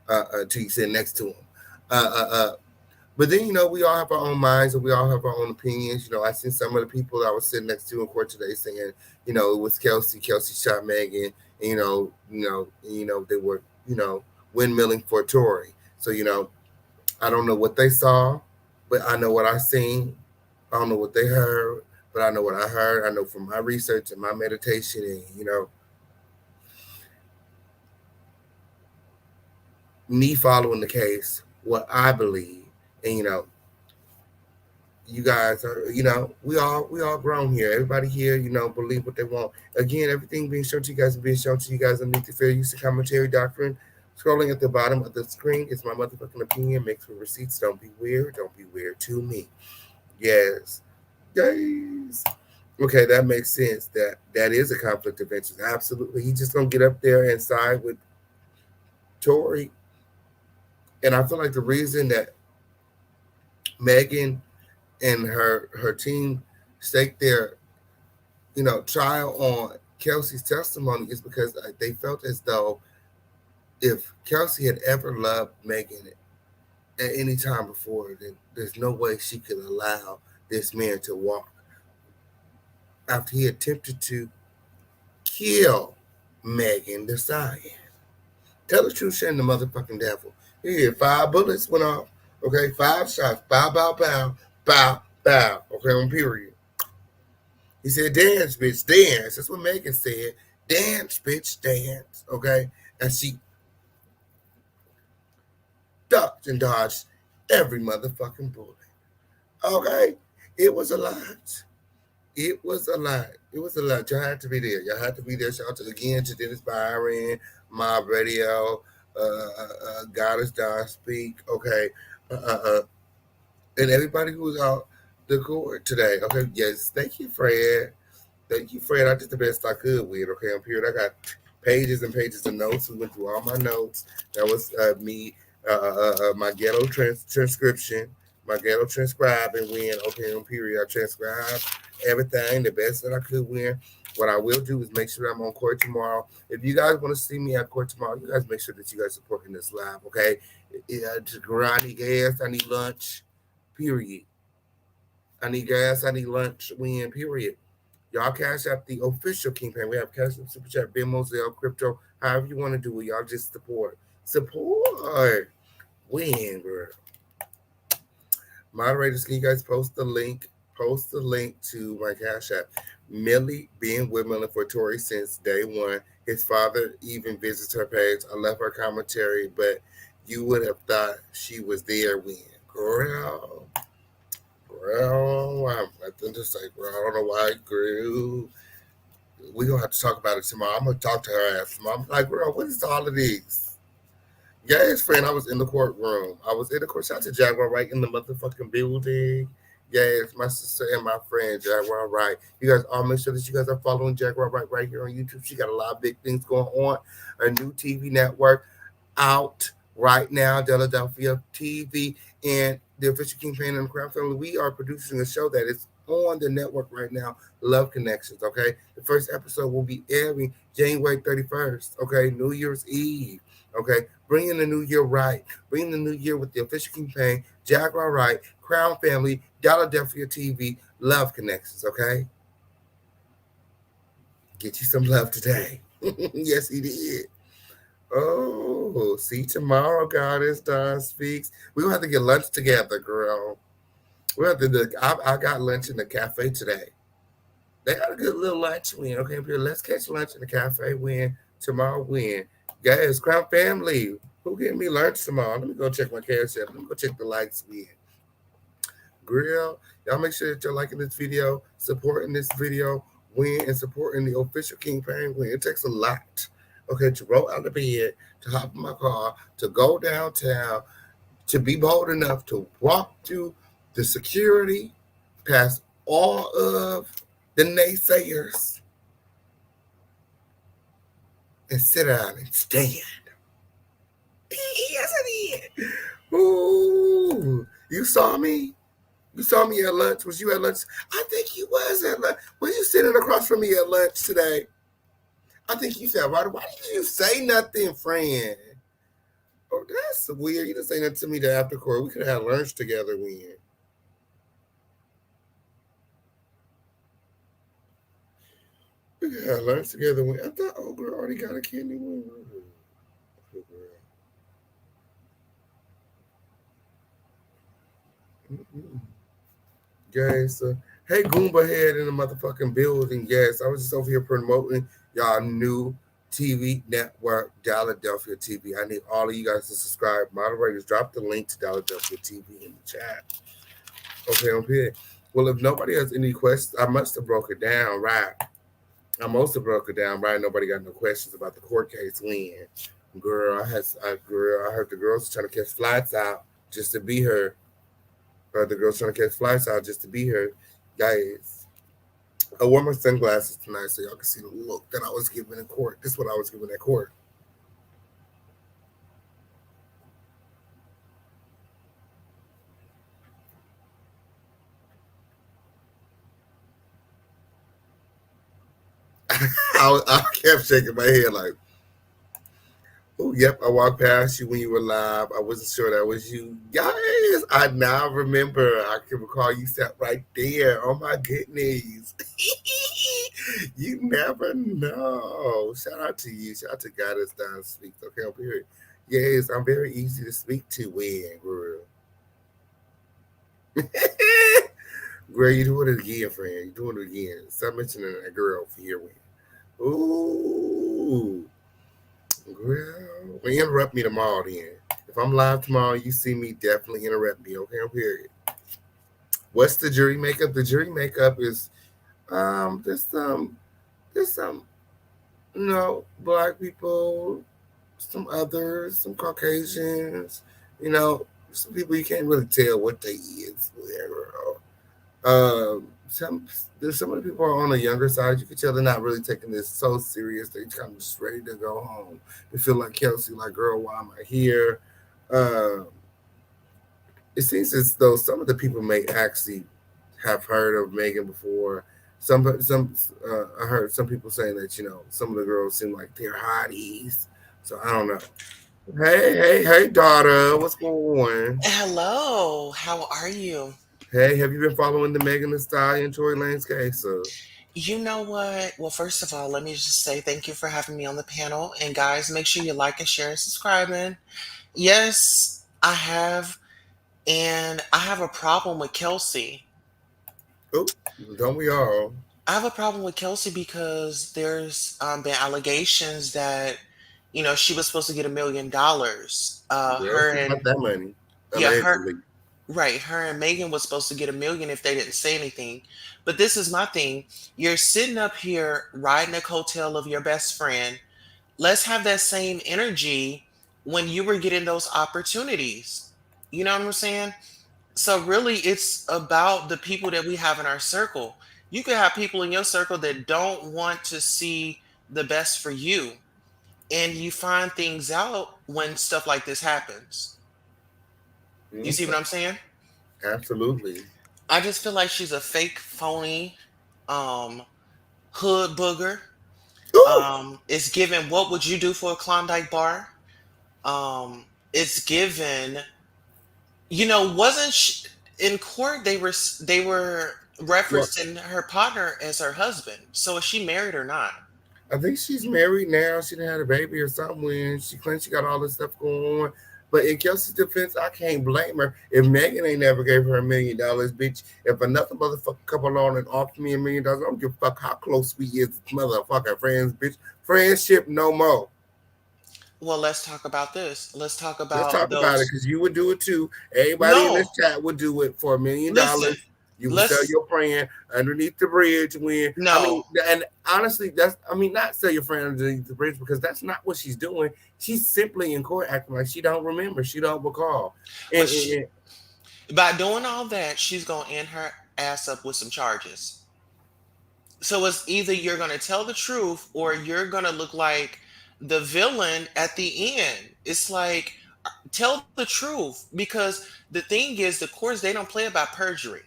until you sit next to them. But then we all have our own minds and we all have our own opinions. I seen some of the people that I was sitting next to in court today saying, it was Kelsey shot Megan, and they were windmilling for Tory. So I don't know what they saw, but I know what I seen. I don't know what they heard, but I know what I heard. I know from my research and my meditation, and me following the case, what I believe, and you guys are, we all grown here. Everybody here, believe what they want. Again, everything being shown to you guys and being shown to you guys underneath the fair use of commentary doctrine. Scrolling at the bottom of the screen is my motherfucking opinion. Mixed with receipts. Don't be weird. Don't be weird to me. Yes. Okay, that makes sense. That is a conflict of interest. Absolutely. He's just gonna get up there and side with Tory. And I feel like the reason that Megan and her team staked their trial on Kelsey's testimony is because they felt as though if Kelsey had ever loved Megan at any time before, then there's no way she could allow this man to walk after he attempted to kill Megan Thee Stallion. Tell the truth, shame the motherfucking devil. He had 5 bullets went off. Okay, 5 shots. Bow, bow, bow, bow, bow. Okay, on period. He said, dance, bitch, dance. That's what Megan said. Dance, bitch, dance. Okay? And she ducked and dodged every motherfucking bullet. Okay? It was a lot. It was a lot. Y'all had to be there. Shout out again to Dennis Byron, Mob Radio, Goddess Dawn Speak. Okay. And everybody who was out the court today. Okay. Yes. Thank you, Fred. I did the best I could with. Okay. On period. I got pages and pages of notes. We went through all my notes. That was me. My ghetto transcription. My ghetto transcribing win. Okay. On period. I transcribed everything the best that I could win. What I will do is make sure I'm on court tomorrow. If you guys want to see me at court tomorrow, you guys make sure that you guys supporting this live, okay? I need gas, I need lunch, period. I need gas, I need lunch, win, period. Y'all cash out the official campaign. We have cash out, super chat, Venmo, Zelle, crypto, however you want to do it. Y'all just support. Win, girl. Moderators, can you guys post the link? To my cash app. Millie being windmilling for Tory since day one. His father even visits her page. I love her commentary, but you would have thought she was there when. Girl, I'm nothing to say, girl. I don't know why, girl. We're going to have to talk about it tomorrow. I'm going to talk to her ass tomorrow. I'm like, girl, what is all of these? Yes, friend, I was in the courtroom. Shout out to Jaguar right in the motherfucking building. Yes, my sister and my friend, Jaguar Wright. You guys all make sure that you guys are following Jaguar Wright right here on YouTube. She got a lot of big things going on. A new TV network out right now, Philadelphia TV, and the official campaign in the Crown Family. We are producing a show that is on the network right now, Love Connections, okay? The first episode will be airing January 31st, okay? New Year's Eve, okay? Bringing the new year right. Bringing the new year with the official campaign, Jaguar Wright, Crown Family, Philadelphia TV, Love Connections, okay? Get you some love today. Yes, he did. Oh, see tomorrow, Goddess Dawn Speaks. We're going to have to get lunch together, girl. We have to. I got lunch in the cafe today. They got a good little lunch win. Okay, let's catch lunch in the cafe win. Tomorrow win. Guys, Crown Family, who getting me lunch tomorrow? Let me go check my cash app. Let me go check the lights win. Girl, Y'all make sure that you're liking this video, supporting this video, and supporting the official King Penguin. It takes a lot, okay, to roll out of bed, to hop in my car, to go downtown, to be bold enough to walk through the security, past all of the naysayers, and sit down and stand. Yes, I did. Ooh, you saw me? You saw me at lunch. Was you at lunch? I think you was at lunch. Was you sitting across from me at lunch today? I think you said, Ryder, why didn't you say nothing, friend? Oh, that's weird. You didn't say nothing to me the after court. We could have had lunch together when. We could have had lunch together when. I thought old girl already got a candy one. Yes. Hey, Goomba Head in the motherfucking building. Yes, I was just over here promoting y'all new TV network, Philadelphia TV. I need all of you guys to subscribe. Moderators, drop the link to Philadelphia TV in the chat. Okay, I'm here. Well, if nobody has any questions, I must have broke it down, right? I must have broke it down, right? Nobody got no questions about the court case win. Girl, I heard the girls trying to catch flights out just to be her. The girls trying to catch flights out just to be her. Guys, I wore my sunglasses tonight so y'all can see the look that I was giving in court. This is what I was giving at court. I kept shaking my head like, oh, yep, I walked past you when you were live. I wasn't sure that was you. Guys, I now remember. I can recall you sat right there. Oh, my goodness. You never know. Shout out to you. Shout out to God that's down to speak. Okay, over here. Yes, I'm very easy to speak to, girl. Girl, you doing it again, friend. You doing it again. Stop mentioning that girl for your win. Ooh. Girl, well, interrupt me tomorrow then. If I'm live tomorrow, you see me, definitely interrupt me, okay? Period. What's the jury makeup? The jury makeup is there's some black people, some others, some Caucasians, some people you can't really tell what they is. There's some of the people are on the younger side. You can tell they're not really taking this so serious. They kind of just ready to go home. They feel like Kelsey, like, girl, why am I here? It seems as though some of the people may actually have heard of Megan before. I heard some people saying that some of the girls seem like they're hotties. So I don't know. Hey, daughter, what's going on? Hello, how are you? Hey, have you been following the Megan Thee Stallion Tory Lanez case? You know what? Well, first of all, let me just say thank you for having me on the panel. And guys, make sure you like and share and subscribing. Yes, I have. And I have a problem with Kelsey. Oh, don't we all? I have a problem with Kelsey because there's been allegations that, she was supposed to get $1 million. Her and got that money. Allegedly. Right, her and Megan was supposed to get $1 million if they didn't say anything. But this is my thing. You're sitting up here riding a coattail of your best friend. Let's have that same energy when you were getting those opportunities. You know what I'm saying? So really, it's about the people that we have in our circle. You could have people in your circle that don't want to see the best for you. And you find things out when stuff like this happens. You see what I'm saying? Absolutely. I just feel like she's a fake, phony, hood booger. It's given, what would you do for a Klondike bar? It's given, wasn't she, in court they were referencing her partner as her husband. So is she married or not? I think she's married now. She done had a baby or something when she claims she got all this stuff going on. But in Kelsey's defense, I can't blame her. If Megan ain't never gave her $1 million, bitch, if another motherfucker come along and offer me $1 million, I don't give a fuck how close we is to motherfucking friends, bitch. Friendship no more. Well, let's talk about this. Let's talk about it because you would do it too. Everybody in this chat would do it for $1 million. Listen, You will sell your friend underneath the bridge when and honestly, not sell your friend underneath the bridge, because that's not what she's doing. She's simply in court acting like she don't remember, she don't recall. And by doing all that, she's gonna end her ass up with some charges. So it's either you're gonna tell the truth or you're gonna look like the villain at the end. It's like, tell the truth, because the thing is, the courts, they don't play about perjury.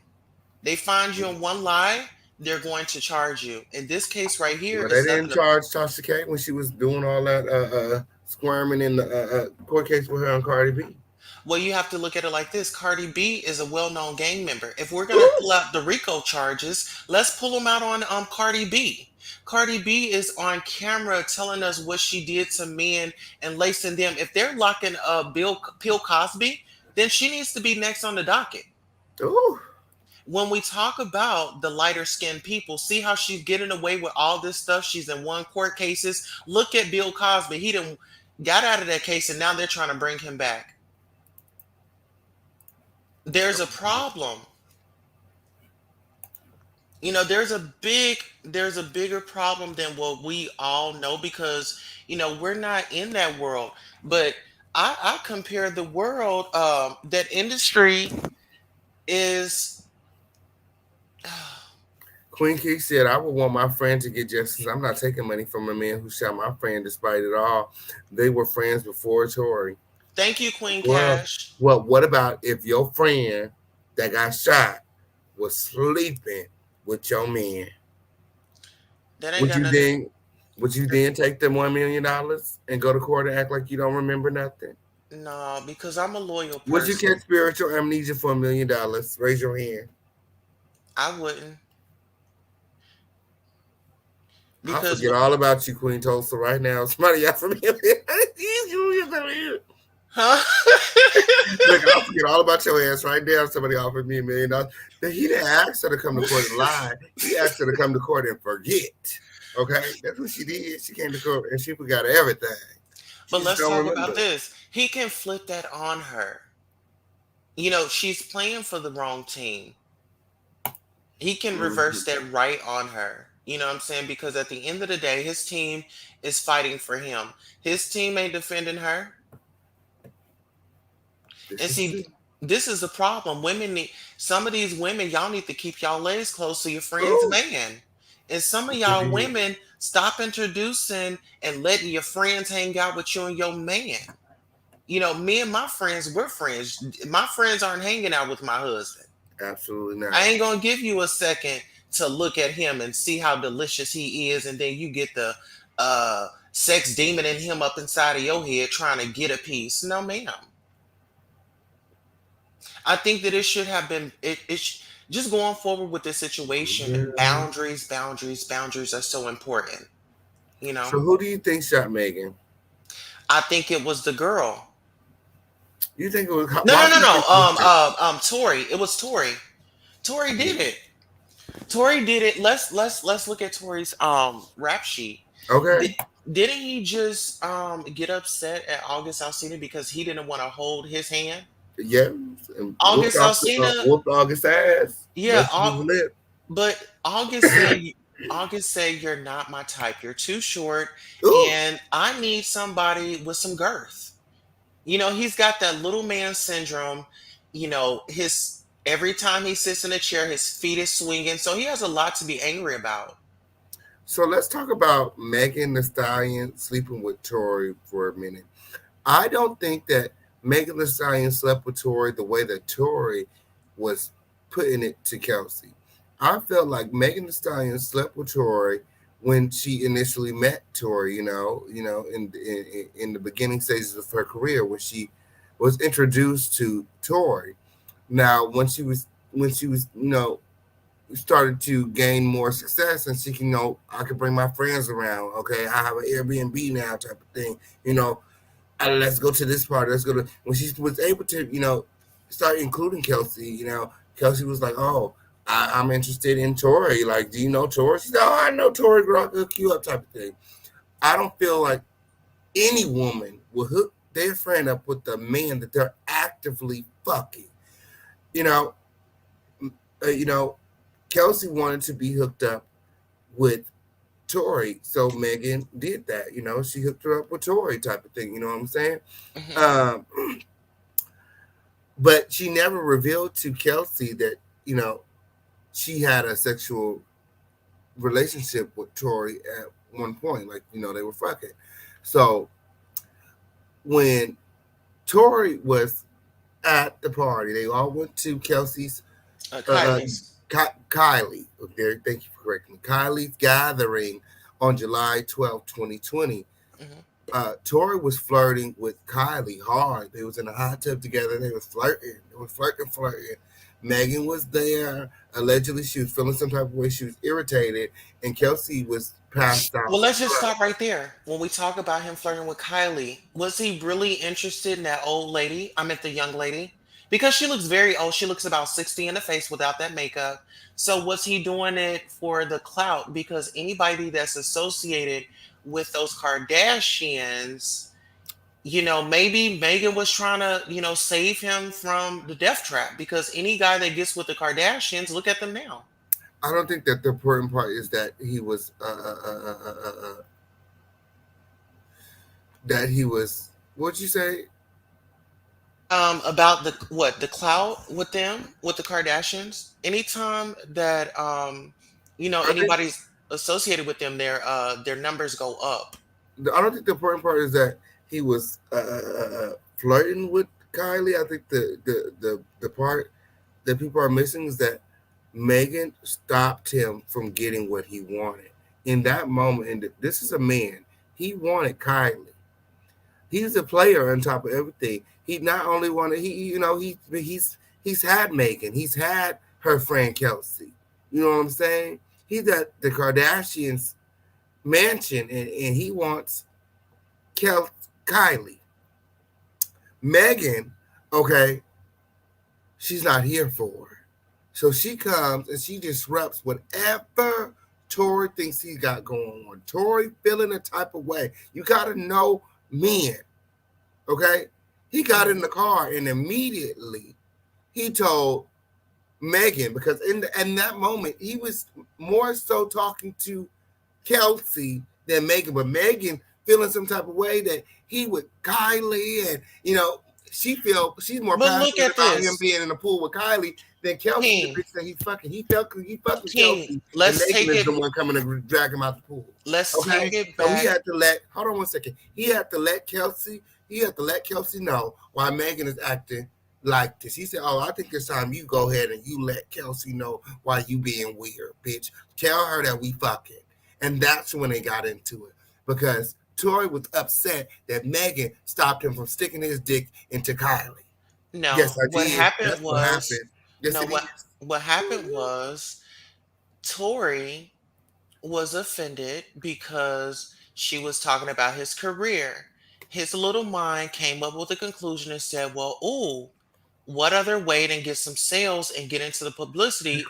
They find you in one lie, they're going to charge you. In this case right here, they didn't charge Tasha K when she was doing all that squirming in the court case with her on Cardi B. Well, you have to look at it like this. Cardi B is a well-known gang member. If we're going to pull out the RICO charges, let's pull them out on Cardi B. Cardi B is on camera telling us what she did to men and lacing them. If they're locking Bill Cosby, then she needs to be next on the docket. Ooh. When we talk about the lighter-skinned people, see how she's getting away with all this stuff? She's in one court cases. Look at Bill Cosby. He done got out of that case, and now they're trying to bring him back. There's a problem. There's a bigger problem than what we all know, because, we're not in that world. But I compare the world, that industry is... Queen Key said, I would want my friend to get justice. I'm not taking money from a man who shot my friend despite it all. They were friends before Tory. Thank you, Queen Cash. Well, what about if your friend that got shot was sleeping with your man? Would you then take the $1 million and go to court and act like you don't remember nothing? No, because I'm a loyal person. Would you get spiritual amnesia for $1 million? Raise your hand. I wouldn't. I forget all about you, Queen Tulsa, right now. Somebody offered me huh? Look, I'll forget all about your ass right now. Somebody offered me $1 million. He didn't ask her to come to court and lie. He asked her to come to court and forget. Okay? That's what she did. She came to court and she forgot everything. But let's talk about this. He can flip that on her. She's playing for the wrong team. He can reverse that right on her. You know what I'm saying? Because at the end of the day, his team is fighting for him. His team ain't defending her. And see, this is the problem. Some of these women, y'all need to keep y'all legs close to your friend's man. And some of y'all women, stop introducing and letting your friends hang out with you and your man. Me and my friends, we're friends. My friends aren't hanging out with my husband. Absolutely not. I ain't going to give you a second to look at him and see how delicious he is, and then you get the sex demon in him up inside of your head trying to get a piece. No, ma'am. I think that it should have been just going forward with this situation. Yeah. Boundaries are so important. So who do you think shot Megan? I think it was the girl. You think it was no. Tory. It was Tory. Tory did it. Tory did it. Let's look at Tory's rap sheet. Okay. Didn't he just get upset at August Alsina because he didn't want to hold his hand? Yeah. August Alsina whooped August ass. Yeah. But August said you're not my type. You're too short. Ooh. And I need somebody with some girth. He's got that little man syndrome. Every time he sits in a chair, his feet is swinging. So he has a lot to be angry about. So let's talk about Megan Thee Stallion sleeping with Tory for a minute. I don't think that Megan Thee Stallion slept with Tory the way that Tory was putting it to Kelsey. I felt like Megan Thee Stallion slept with Tory when she initially met Tory, in the beginning stages of her career, when she was introduced to Tory. Now, when she was, started to gain more success, and she can, I can bring my friends around. Okay, I have an Airbnb now, type of thing. Let's go to this party. Let's go to. When she was able to, start including Kelsey, Kelsey was like, oh, I'm interested in Tory. Like, do you know Tory? She said, oh, I know Tory, girl. I'll hook you up, type of thing. I don't feel like any woman will hook their friend up with the man that they're actively fucking. Kelsey wanted to be hooked up with Tory, so Megan did that. She hooked her up with Tory, type of thing. You know what I'm saying? Um, but she never revealed to Kelsey that she had a sexual relationship with Tory at one point. Like they were fucking. So when Tory was at the party, they all went to Kelsey's. Kylie. Okay, thank you for correcting me. Kylie's gathering on July 12, 2020. Tory was flirting with Kylie hard. They was in a hot tub together. They was flirting. Flirting. Megan was there. Allegedly, she was feeling some type of way. She was irritated, and Kelsey was passed out. Well, let's just stop right there. When we talk about him flirting with Kylie, was he really interested in that old lady? I meant the young lady. Because she looks very old. She looks about 60 in the face without that makeup. So was he doing it for the clout? Because anybody that's associated with those Kardashians, maybe Megan was trying to, save him from the death trap. Because any guy that gets with the Kardashians, look at them now. I don't think that the important part is that he was what'd you say? About the clout with them, with the Kardashians. Anytime that anybody's associated with them, their numbers go up. I don't think the important part is that he was flirting with Kylie. I think the part that people are missing is that Megan stopped him from getting what he wanted in that moment. And this is a man. He wanted Kylie. He's a player on top of everything. He not only wanted he's had Megan. He's had her friend Kelsey. You know what I'm saying? He's at the Kardashians' mansion, and he wants Kylie. Megan, okay, she's not here for her. So she comes and she disrupts whatever Tory thinks he got going on. Tory feeling a type of way. You got to know men, okay? He got in the car and immediately he told Megan, because in that moment, he was more so talking to Kelsey than Megan, but Megan feeling some type of way that he with Kylie, and she's more passionate about him being in the pool with Kylie than Kelsey. The bitch that he's fucking. He fucking Kelsey. Let's take it. Is the one coming to drag him out the pool. Let's take it back. So he had to let. Hold on one second. He had to let Kelsey know why Megan is acting like this. He said, "Oh, I think it's time you go ahead and you let Kelsey know why you being weird, bitch. Tell her that we fucking." And that's when they got into it, because Tory was upset that Megan stopped him from sticking his dick into Kylie. No, yes, what happened was what happened was Tory was offended because she was talking about his career. His little mind came up with a conclusion and said, "Well, ooh, what other way than get some sales and get into the publicity?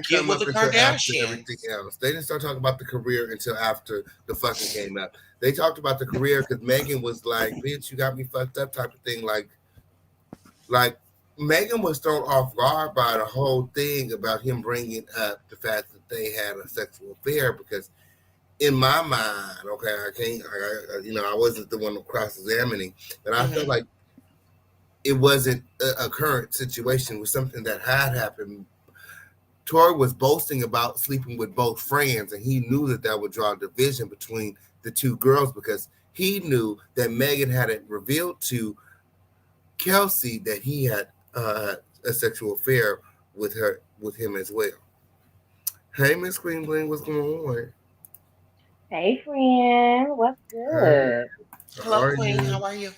Get with the Kardashians." Everything else. They didn't start talking about the career until after the fucking came up. They talked about the career because Megan was like, "Bitch, you got me fucked up," type of thing. Like Megan was thrown off guard by the whole thing about him bringing up the fact that they had a sexual affair, because in my mind, okay, I wasn't the one cross-examining, but I felt like it wasn't a current situation. It was something that had happened. Tory was boasting about sleeping with both friends, and he knew that would draw division between the two girls, because he knew that Megan hadn't revealed to Kelsey that he had a sexual affair with him as well. Hey, Miss Queen Bling, what's going on? Hey, friend, what's good? Hello, Queen. How are you?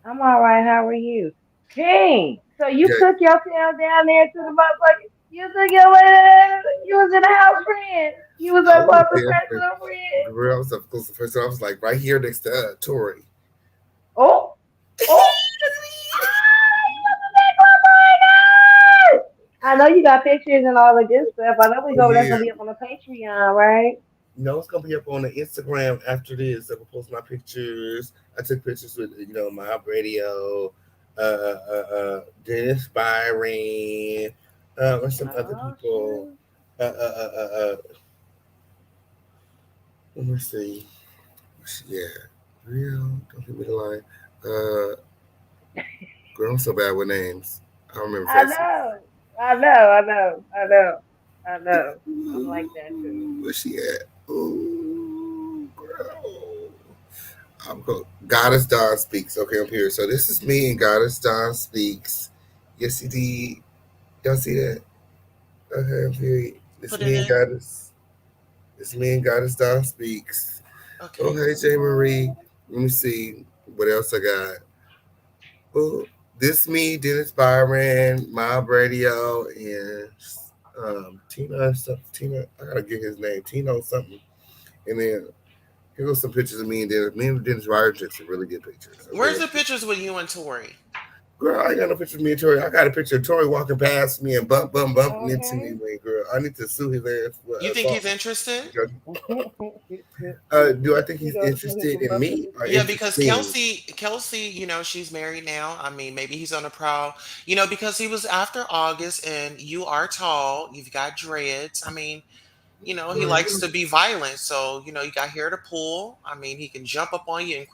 I'm all right. How are you, King? So you took yourself down there to the motherfucker. You took your way. You was in the house, friend. You was a personal friend. Girl, I was up close to first. I was like right here next to Tory. Oh. I know you got pictures and all the good stuff. I know that's gonna be up on the Patreon, right? No, it's gonna be up on the Instagram after this. I will post my pictures. I took pictures with my radio, the inspiring, Or some other Oh people. shoot. Let me see. Yeah, real. Don't give me the line. Uh, Girl, I'm so bad with names. I don't remember I faces. know. I know. I know. I know. I know. I'm like that too. Where's she at? Ooh, girl. I'm going. Goddess Dawn speaks. Okay, I'm here. So this is me and Goddess Dawn speaks. Yes, indeed. Y'all see that? Okay, I'm here. It's Put it me and in. Goddess. It's me and Goddess Dawn speaks. Oh, Okay. hey, J. Marie. Let me see what else I got. Oh, this me, Dennis Byron, Mob Radio, and Tina. Tina, I gotta get his name. Tino something. And then here goes some pictures of me and Dennis. Me and Dennis Byron took some really good pictures. Where's Okay. the pictures with you and Tori? Girl, I ain't got no picture of me and Tory. I got a picture of Tory walking past me and bumping into me. Okay. Girl, I need to sue his ass for You think assault. he's interested? Do I think He he's gonna sue him interested for in bumping me into or Yeah, you. because interesting? Kelsey, she's married now. I mean, maybe he's on a prowl, because he was after August and you are tall, you've got dreads. I mean, he Girl, likes to be violent. So, you got hair to pull. I mean, he can jump up on you and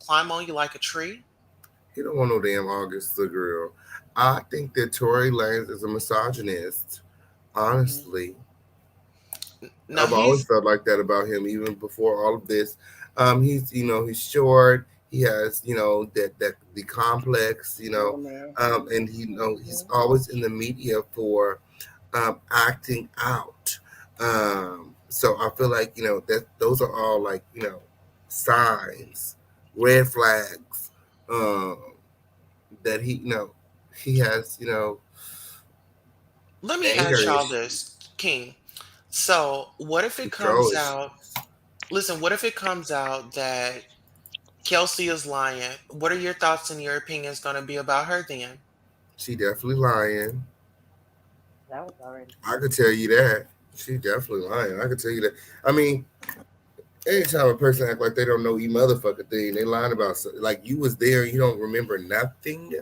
climb on you like a tree. he don't want no damn August, the girl. I think that Tory Lanez is a misogynist. Hmm. Honestly, Now I've always he's felt like that about him, even before all of this. He's short. He has that the complex, Little man. and he's Hmm. always in the media for acting out. So I feel like that those are all like signs, red flags, um, that he has Let me anger ask y'all issues, this, King. So, what if it control comes issues. out? Listen, what if it comes out that Kelsey is lying? What are your thoughts and your opinions going to be about her then? She definitely lying. That was already I said. could tell you that. She definitely lying. I could tell you that. I mean, anytime a person act like they don't know you motherfucking thing, they lying about something. Like you was there, you don't remember nothing.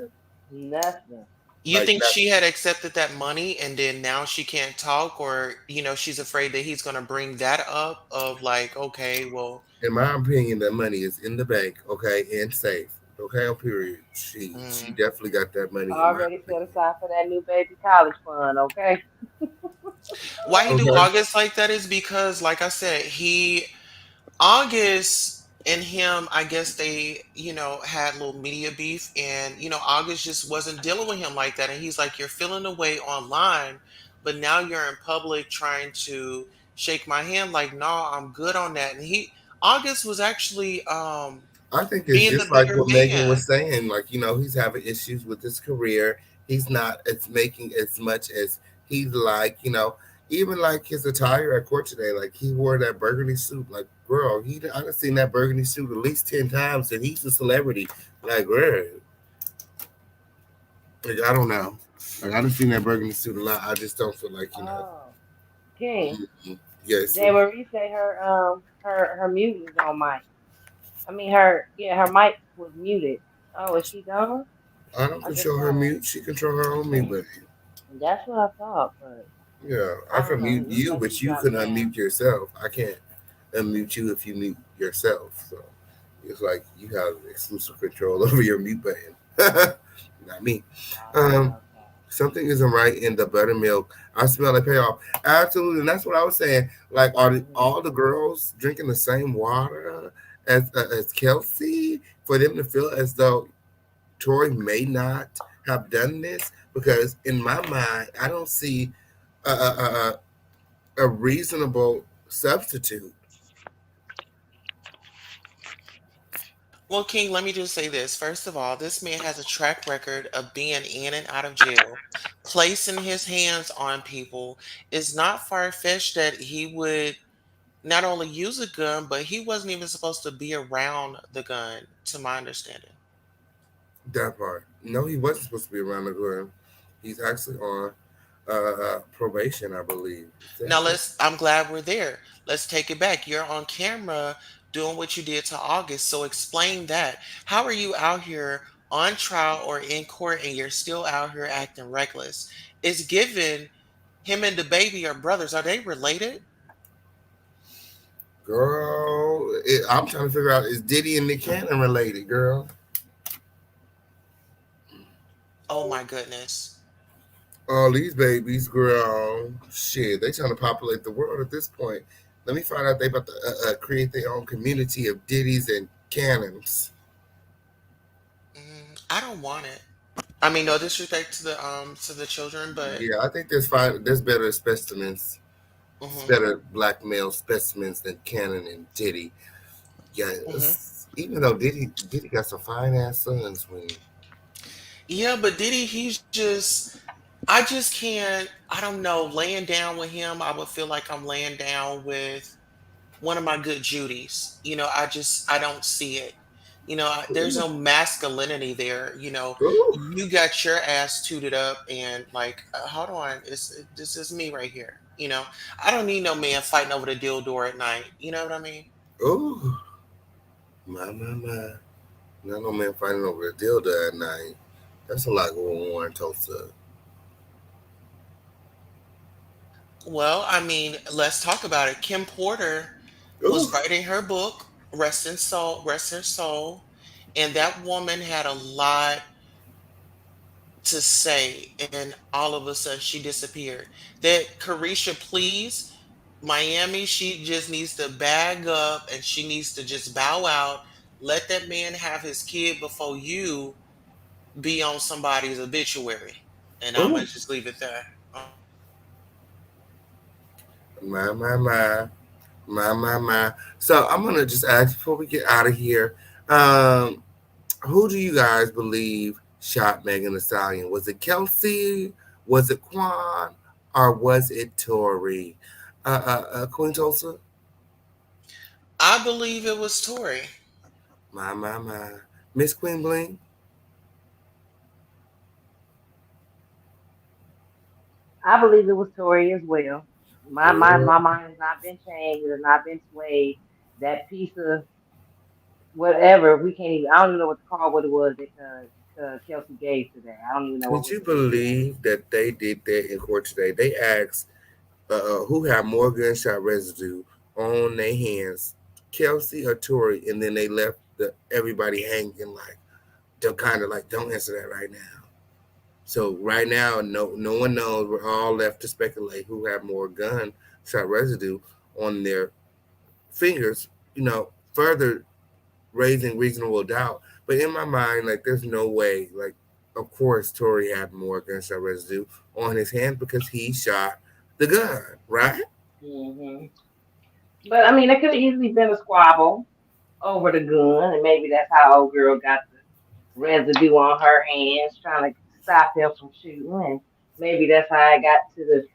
Nothing. You Like think she nothing. had accepted that money and then now she can't talk, or she's afraid that he's going to bring that up of like, okay, well, In my opinion, that money is in the bank, okay, and safe. Okay, on period. She mm. definitely got that money in my Already set opinion. aside for that new baby college fund. Okay. Why he do Okay. August like that is because, like I said, August and him, I guess they, had a little media beef, and August just wasn't dealing with him like that. And he's like, "You're feeling away online, but now you're in public trying to shake my hand." Like, no, I'm good on that. And August was actually I think it's being the just like bigger what Megan man. was saying. Like, he's having issues with his career. He's not as making as much as he'd like, even like his attire at court today. Like, he wore that burgundy suit. Like, girl, I done seen that burgundy suit at least 10 times, and he's a celebrity. Like, girl, like, I don't know. Like, I done seen that burgundy suit a lot. I just don't feel like, Oh, King. mm, yes. Jay Marie say her mute is on mic. I mean her mic was muted. Oh, is she gone? I don't I just control her saw her. mute. She control her own mute button. That's what I thought, but Yeah, I I don't can know. mute It looks you, like she but you dropped can down. unmute yourself. I can't unmute you if you mute yourself. So it's like you have exclusive control over your mute button. Not me. Um, Okay. Something isn't right in the buttermilk. I smell a payoff. Absolutely, and that's what I was saying. Like, are Hmm. all the girls drinking the same water as Kelsey for them to feel as though Tory may not have done this? Because in my mind, I don't see a reasonable substitute. Well, King, let me just say this. First of all, this man has a track record of being in and out of jail, placing his hands on people. It's not far-fetched that he would not only use a gun, but he wasn't even supposed to be around the gun, to my understanding. That part. No, he wasn't supposed to be around the gun. He's actually on probation, I believe. Is that Now correct? I'm glad we're there. Let's take it back. You're on camera doing what you did to August. So explain that. How are you out here on trial or in court and you're still out here acting reckless? It's given him and the baby are brothers. Are they related? Girl, I'm trying to figure out, is Diddy and Nick Cannon related, girl? Oh my goodness. All these babies, girl. Shit, they trying to populate the world at this point. Let me find out they about to create their own community of Diddies and Cannons. I don't want it. I mean, no disrespect to the children, but Yeah, I think there's fine. There's better specimens. It's hmm better black male specimens than Cannon and Diddy. Yeah, hmm even though Diddy got some fine ass sons. When yeah, but Diddy, I just can't. I don't know. Laying down with him, I would feel like I'm laying down with one of my good Judys. I don't see it. There's no masculinity there. ooh, You got your ass tooted up and like, hold on, this is me right here. I don't need no man fighting over the dildo at night. You know what I mean? ooh, my. Not no man fighting over a dildo at night. That's a lot going on in Tulsa. Well, I mean, let's talk about it. Kim Porter was Ooh, writing her book, Rest Her Soul, and that woman had a lot to say, and all of a sudden she disappeared. That Carisha, please, Miami, she just needs to bag up and she needs to just bow out. Let that man have his kid before you be on somebody's obituary. And I'm gonna ooh, just leave it there. my. My. So I'm gonna just ask before we get out of here. Um, who do you guys believe shot Megan Thee Stallion? Was it Kelsey? Was it Quan? Or was it Tory? Queen Tulsa? I believe it was Tory. My. Miss Queen Bling? I believe it was Tory as well. My Girl, mind has not been changed. It has not been swayed. That piece of whatever we can't even. I don't even know what to call what it was that Kelsey gave today. I don't even know what did was you said today. believe that they did that in court today? They asked who had more gunshot residue on their hands, Kelsey or Tory, and then they left everybody hanging like, they're kind of like, don't answer that right now. So right now, no one knows. We're all left to speculate who had more gunshot residue on their fingers. Further raising reasonable doubt. But in my mind, like, there's no way. Like, of course, Tory had more gunshot residue on his hands because he shot the gun, right? Hmm. But I mean, it could have easily been a squabble over the gun, and maybe that's how old girl got the residue on her hands, trying to stop him from shooting. And maybe that's how it got to the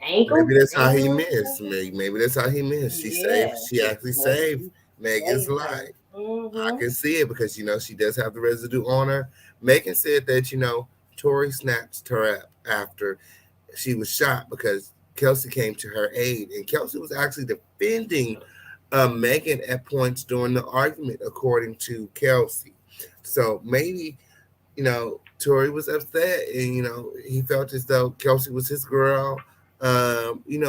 ankles. Maybe that's how he Ankles. missed. Maybe that's how he missed. She saved. Yeah, She actually maybe saved he Megan's saved her. life. I Hmm. can see it because she does have the residue on her. Megan said that Tori snatched her up after she was shot because Kelsey came to her aid, and Kelsey was actually defending Megan at points during the argument, according to Kelsey. So maybe Tory was upset, and he felt as though Kelsey was his girl.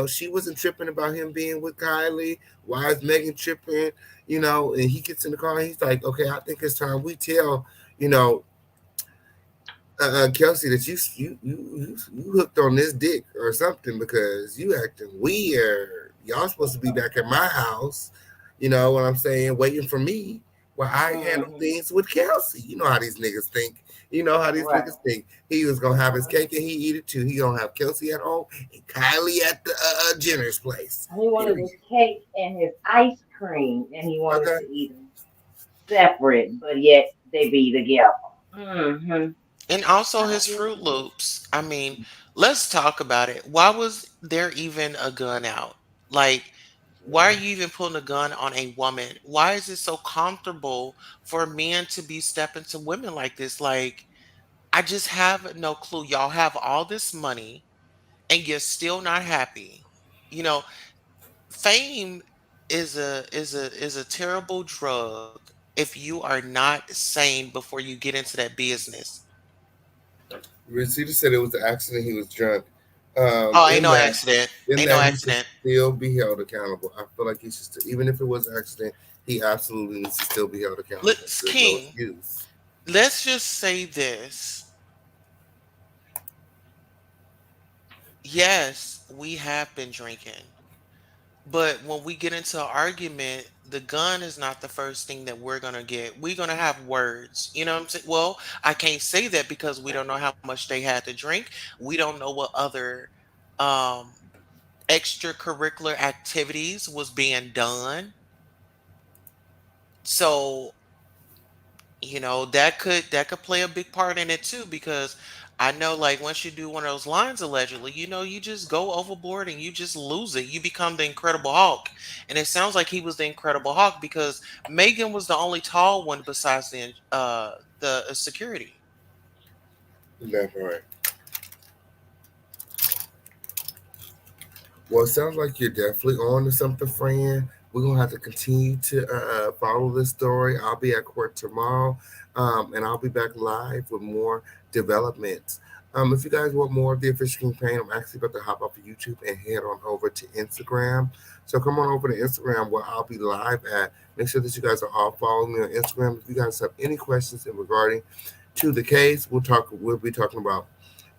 She wasn't tripping about him being with Kylie. Why is Megan tripping? And he gets in the car and he's like, okay, I think it's time we tell, you know, Kelsey, that you hooked on this dick or something because you acting weird. Y'all supposed to be back at my house, you know what I'm saying, waiting for me while I handle Hmm. things with Kelsey. You know how these niggas think. You know how these Right. niggas think. He was gonna have his cake and he eat it too. He gonna have Kelsey at home and Kylie at the Jenner's place. He wanted Period. his cake and his ice cream, and he wanted Okay. to eat them separate, but yet they be together. Hmm. And also I his get Fruit it. Loops. I mean, let's talk about it. Why was there even a gun out? Like, why are you even pulling a gun on a woman? Why is it so comfortable for men to be stepping to women like this? Like, I just have no clue. Y'all have all this money and you're still not happy. You know, fame is a terrible drug if you are not sane before you get into that business. Rashida said it was an accident. He was drunk. Oh, ain't In no that, accident. in Ain't no that he should accident. still be held accountable. I feel like he should, even if it was an accident, he absolutely needs to still be held accountable. Let's There's no King. excuse. Let's just say this. Yes, we have been drinking. But when we get into an argument, the gun is not the first thing that we're gonna get. We're gonna have words. You know what I'm saying? Well, I can't say that because we don't know how much they had to drink. We don't know what other um extracurricular activities was being done. So, that could play a big part in it too, because I know, like, once you do one of those lines allegedly, you just go overboard and you just lose it. You become the Incredible Hulk. And it sounds like he was the Incredible Hulk because Megan was the only tall one besides the security. That's right. Well, it sounds like you're definitely on to something, friend. We're gonna have to continue to follow this story. I'll be at court tomorrow, and I'll be back live with more developments. If you guys want more of the official campaign, I'm actually about to hop off of YouTube and head on over to Instagram. So come on over to Instagram where I'll be live at. Make sure that you guys are all following me on Instagram. If you guys have any questions in regarding to the case, We'll be talking about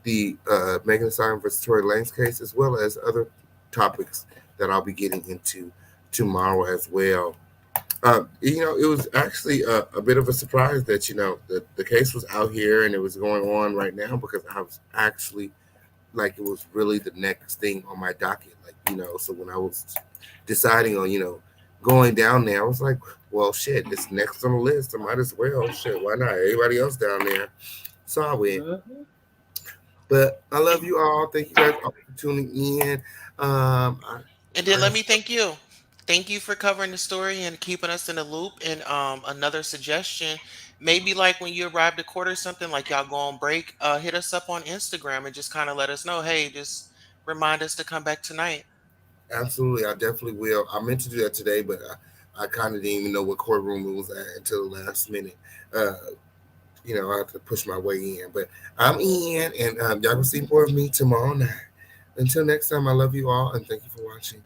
the Megan Thee Stallion versus Tory Lanez case, as well as other topics that I'll be getting into tomorrow as well. It was actually a bit of a surprise that the case was out here and it was going on right now, because I was actually like, it was really the next thing on my docket. So when I was deciding on going down there, I was like, well, shit, it's next on the list. I might as well. Shit, why not? Everybody else down there. So I went. But I love you all. Thank you guys all for tuning in. And then let me thank you. Thank you for covering the story and keeping us in the loop. And another suggestion, maybe like when you arrive to court or something, like y'all go on break, hit us up on Instagram and just kind of let us know, hey, just remind us to come back tonight. Absolutely, I definitely will. I meant to do that today, but I kind of didn't even know what courtroom it was at until the last minute. Uh, I have to push my way in, but I'm in, and y'all can see more of me tomorrow night. Until next time, I love you all, and thank you for watching.